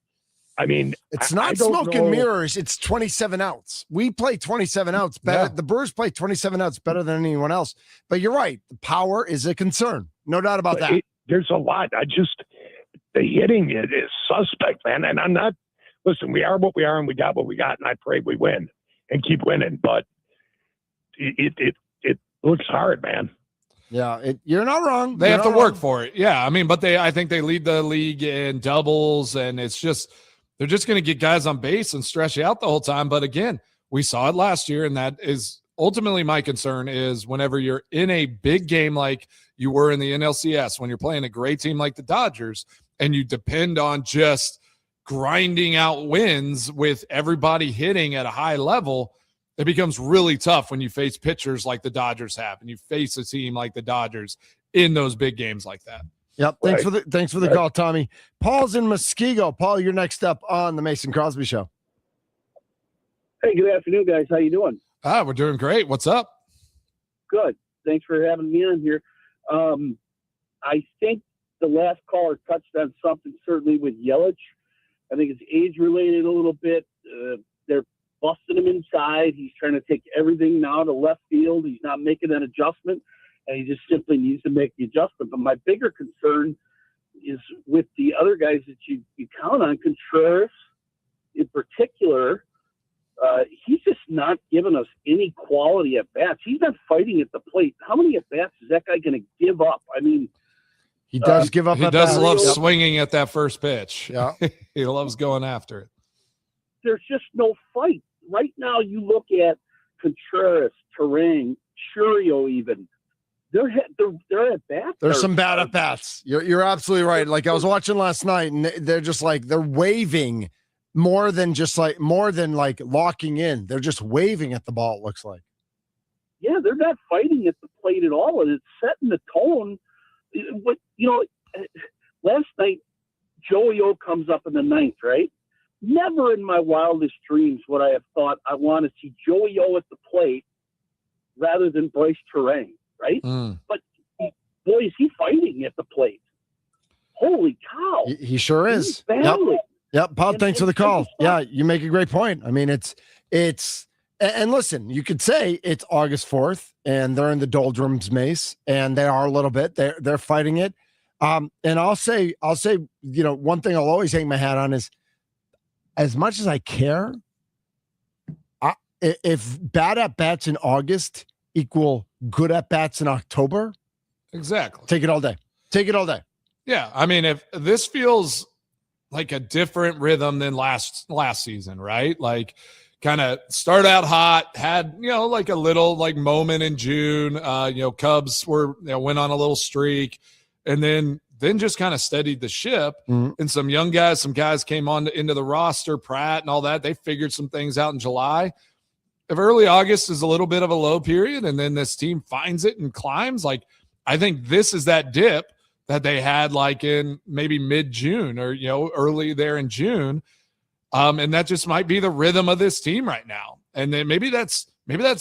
I mean, it's not smoke and mirrors. It's 27 outs. We play 27 outs better. Yeah. The Brewers play 27 outs better than anyone else. But you're right. The power is a concern. No doubt about that. There's a lot. The hitting it is suspect, man. And I'm not, listen, we are what we are and we got what we got. And I pray we win and keep winning. But it looks hard, man. Yeah, you're not wrong. They have to work for it. Yeah, I mean, but I think they lead the league in doubles, and it's just they're just going to get guys on base and stress you out the whole time. But again, we saw it last year, and that is ultimately my concern is whenever you're in a big game like you were in the NLCS, when you're playing a great team like the Dodgers, and you depend on just grinding out wins with everybody hitting at a high level, it becomes really tough when you face pitchers like the Dodgers have, and you face a team like the Dodgers in those big games like that. Yep. Thanks for the call, Tommy. Paul's in Muskego. Paul, you're next up on the Mason Crosby Show. Hey, good afternoon, guys. How you doing? We're doing great. What's up? Good. Thanks for having me on here. I think the last caller touched on something, certainly with Yelich. I think it's age-related a little bit. They're busting him inside. He's trying to take everything now to left field. He's not making an adjustment, and he just simply needs to make the adjustment. But my bigger concern is with the other guys that you count on, Contreras in particular. He's just not giving us any quality at bats. He's not fighting at the plate. How many at bats is that guy going to give up? I mean, he does give up. He does love swinging at that first pitch. Yeah, he loves going after it. There's just no fight right now. You look at Contreras, Terang, Churio, even they're at bats. There's some bad at bats. You're absolutely right. Like I was watching last night, and they're just like they're waving more than locking in. They're just waving at the ball. It looks like. Yeah, they're not fighting at the plate at all, and it's setting the tone. What last night, Joey O comes up in the 9th, right? Never in my wildest dreams would I have thought I want to see Joey O at the plate rather than Bryce Terang, right? But boy, is he fighting at the plate. Holy cow. He sure is. Yep. Paul, thanks for the call. Yeah, you make a great point. I mean, it's and listen, you could say it's August 4th and they're in the doldrums, Mace, and they are a little bit. They're fighting it. And I'll say, one thing I'll always hang my hat on is, as much as I care, if bad at bats in August equal good at bats in October, exactly. Take it all day. Yeah, I mean, if this feels like a different rhythm than last season, right? Like, kind of start out hot, had like a little like moment in June. Cubs went on a little streak, and then just kind of steadied the ship. And some young guys, some guys came into the roster, Pratt and all that. They figured some things out in July. If early August is a little bit of a low period and then this team finds it and climbs, like I think this is that dip that they had like in maybe mid-June or, early there in June. And that just might be the rhythm of this team right now. And then maybe that's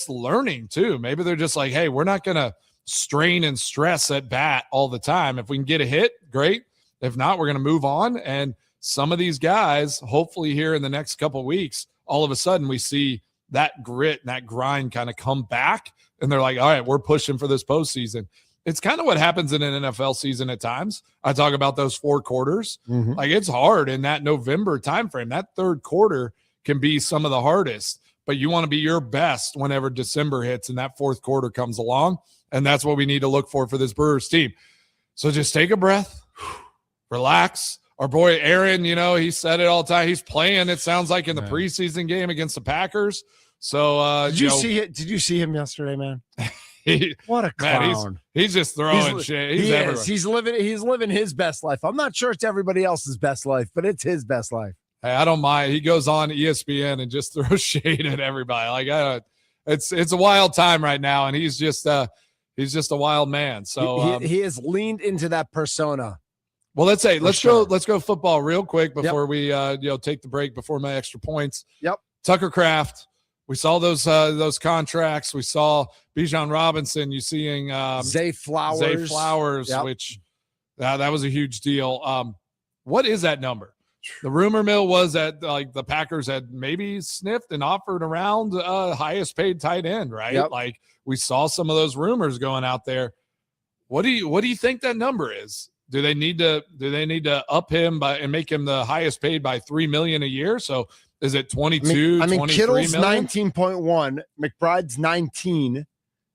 learning too. Maybe they're just like, hey, we're not going to strain and stress at bat all the time. If we can get a hit, great. If not, we're going to move on and some of these guys, hopefully here in the next couple of weeks, all of a sudden we see that grit and that grind kind of come back, and they're like, all right, we're pushing for this postseason. It's kind of what happens in an NFL season at times. I talk about those 4 quarters. Like, it's hard in that November timeframe. That third quarter can be some of the hardest, but you want to be your best whenever December hits and that fourth quarter comes along. And that's what we need to look for this Brewers team. So just take a breath, relax. Our boy Aaron, he said it all the time. He's playing, it sounds like, in the preseason game against the Packers. So did you see it? Did you see him yesterday, man? What a clown! Man, he's just throwing shit. He's everywhere. He's living his best life. I'm not sure it's everybody else's best life, but it's his best life. Hey, I don't mind. He goes on ESPN and just throws shade at everybody. Like, it's a wild time right now, and he's just a wild man. So he has leaned into that persona. Well, let's go football real quick before we take the break before my extra points. Yep. Tucker Kraft. We saw those contracts. We saw Bijan Robinson. You seeing Zay Flowers, yep. Which that was a huge deal. What is that number? The rumor mill was that the Packers had maybe sniffed and offered around highest paid tight end, right? Yep. Like, we saw some of those rumors going out there. What do you think that number is? Do they need to up him and make him the highest paid by $3 million a year? So is it 22? I mean, Kittle's million? 19.1, McBride's 19.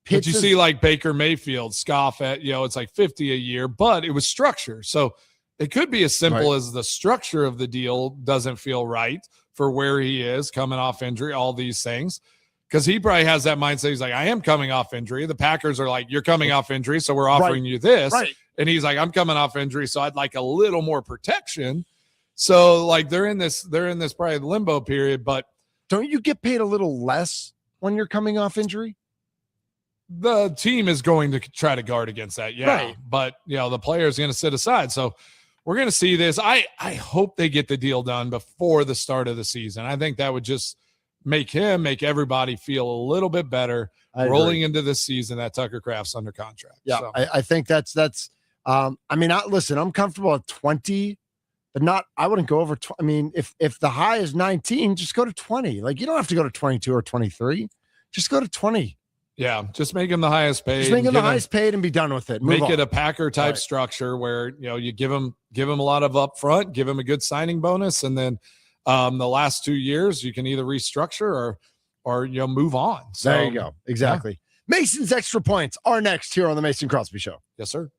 But you see, like, Baker Mayfield scoff at, it's like 50 a year, but it was structure. So it could be as simple as the structure of the deal doesn't feel right for where he is coming off injury, all these things. Because he probably has that mindset. He's like, I am coming off injury. The Packers are like, you're coming off injury, so we're offering you this. Right. And he's like, I'm coming off injury, so I'd like a little more protection. So, like, they're in this probably limbo period. But don't you get paid a little less when you're coming off injury? The team is going to try to guard against that, yeah. Right. But the player is going to sit aside. So we're going to see this. I hope they get the deal done before the start of the season. I think that would just make everybody feel a little bit better rolling into this season that Tucker Kraft's under contract. Yeah, so. I think that's listen, I'm comfortable at 20, but I wouldn't go over 20. I mean, if the high is 19, just go to 20. Like, you don't have to go to 22 or 23. Just go to 20. Yeah, just make him the highest paid. Just make him the highest paid and be done with it. Make it a Packer type structure where you give him a lot of upfront, give him a good signing bonus, and then the last 2 years you can either restructure or move on. So there you go. Exactly. Yeah. Mason's extra points are next here on the Mason Crosby Show. Yes, sir.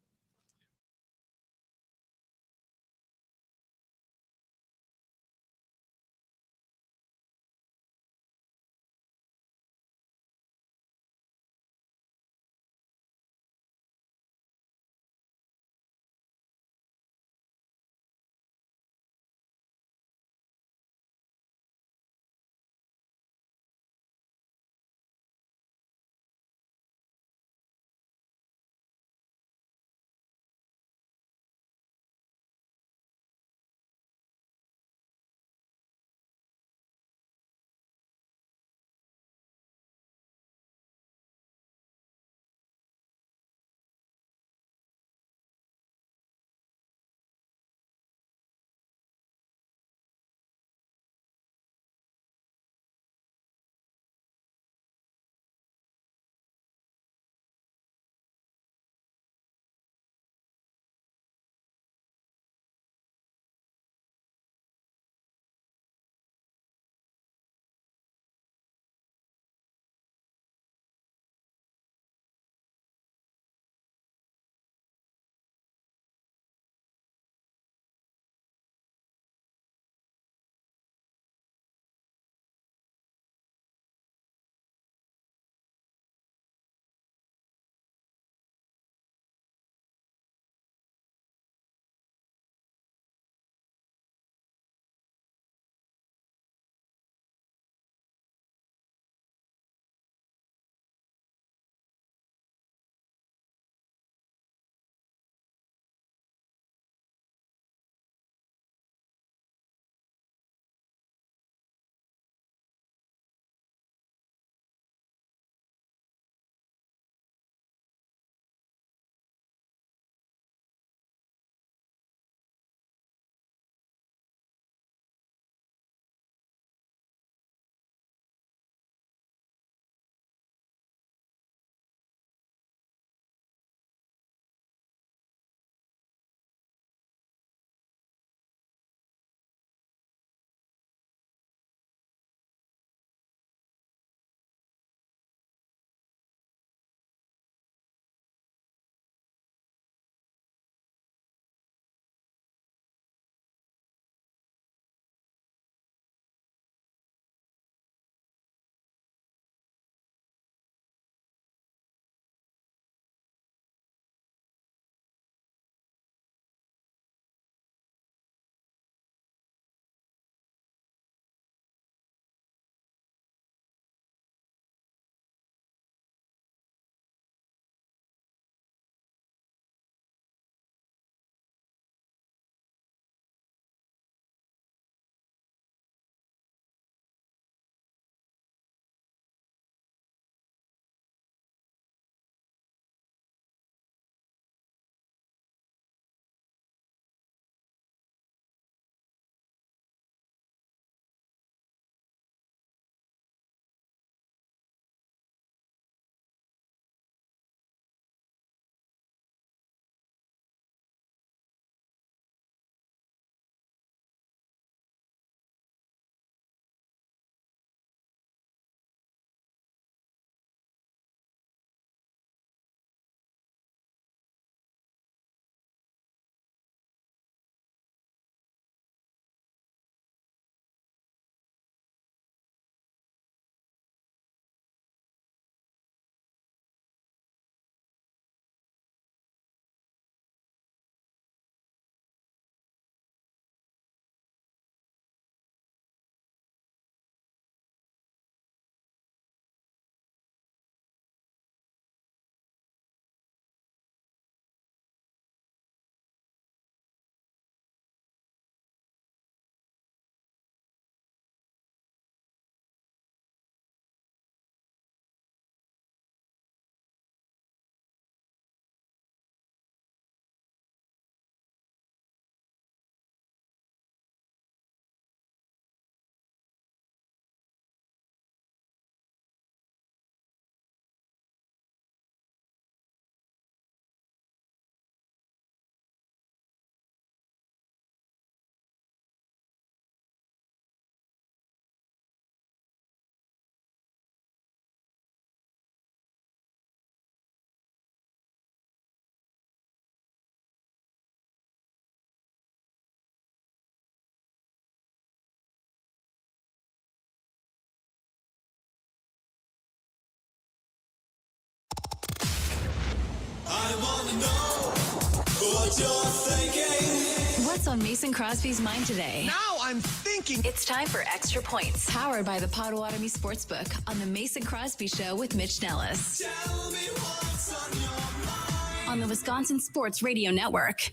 What's on Mason Crosby's mind today? Now I'm thinking. It's time for Extra Points, powered by the Potawatomi Sportsbook on the Mason Crosby Show with Mitch Nellis. Tell me what's on your mind. On the Wisconsin Sports Radio Network.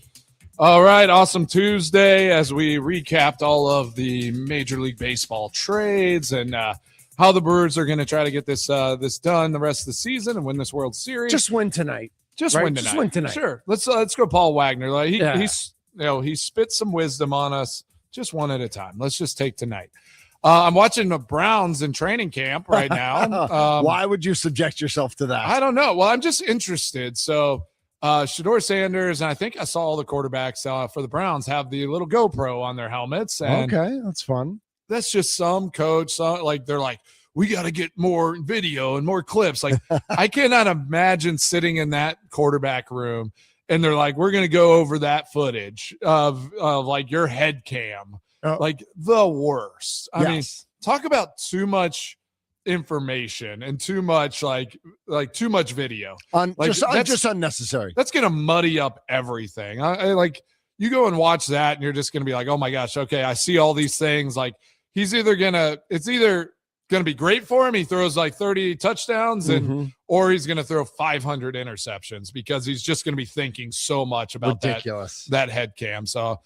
All right, awesome Tuesday as we recapped all of the Major League Baseball trades and how the Brewers are going to try to get this done the rest of the season and win this World Series. Just win tonight. Just win tonight. Sure. Let's go Paul Wagner. Like he spit some wisdom on us just one at a time. Let's just take tonight. I'm watching the Browns in training camp right now. Why would you subject yourself to that? I don't know. Well, I'm just interested. So Shedeur Sanders, and I think I saw all the quarterbacks for the Browns have the little GoPro on their helmets. And okay, that's fun. That's just some coach. They're like, we got to get more video and more clips. Like, I cannot imagine sitting in that quarterback room and they're like, we're going to go over that footage of like your head cam, like the worst. I mean, talk about too much information and too much like too much video. Just unnecessary. That's going to muddy up everything. I like you go and watch that and you're just going to be like, oh my gosh, okay, I see all these things. Like it's either going to be great for him. He throws like 30 touchdowns or he's going to throw 500 interceptions because he's just going to be thinking so much about that head cam. So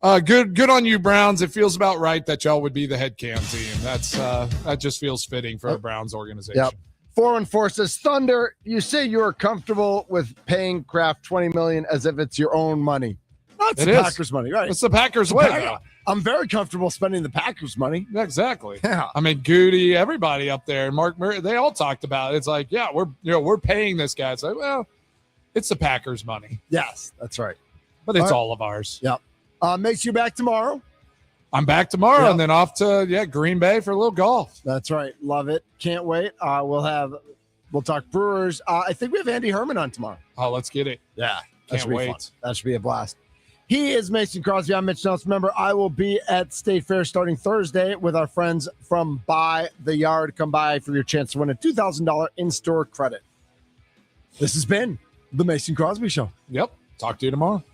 good on you, Browns. It feels about right that y'all would be the head cam team. That just feels fitting for a Browns organization. Yep. 414 says, Thunder, you say you are comfortable with paying Kraft $20 million as if it's your own money. That's the Packers money, right? It's the Packers way. I'm very comfortable spending the Packers money. Exactly. Yeah. I mean, Goody, everybody up there, Mark Murray, they all talked about it. It's like, yeah, we're paying this guy. It's like, well, it's the Packers money. Yes, that's right. But it's all of ours. Yep. Makes you back tomorrow. I'm back tomorrow and then off to Green Bay for a little golf. That's right. Love it. Can't wait. We'll talk Brewers. I think we have Andy Herman on tomorrow. Oh, let's get it. Yeah. Can't wait. Fun. That should be a blast. He is Mason Crosby. I'm Mitch Nelson. Remember, I will be at State Fair starting Thursday with our friends from Buy the Yard. Come by for your chance to win a $2,000 in-store credit. This has been the Mason Crosby Show. Yep. Talk to you tomorrow.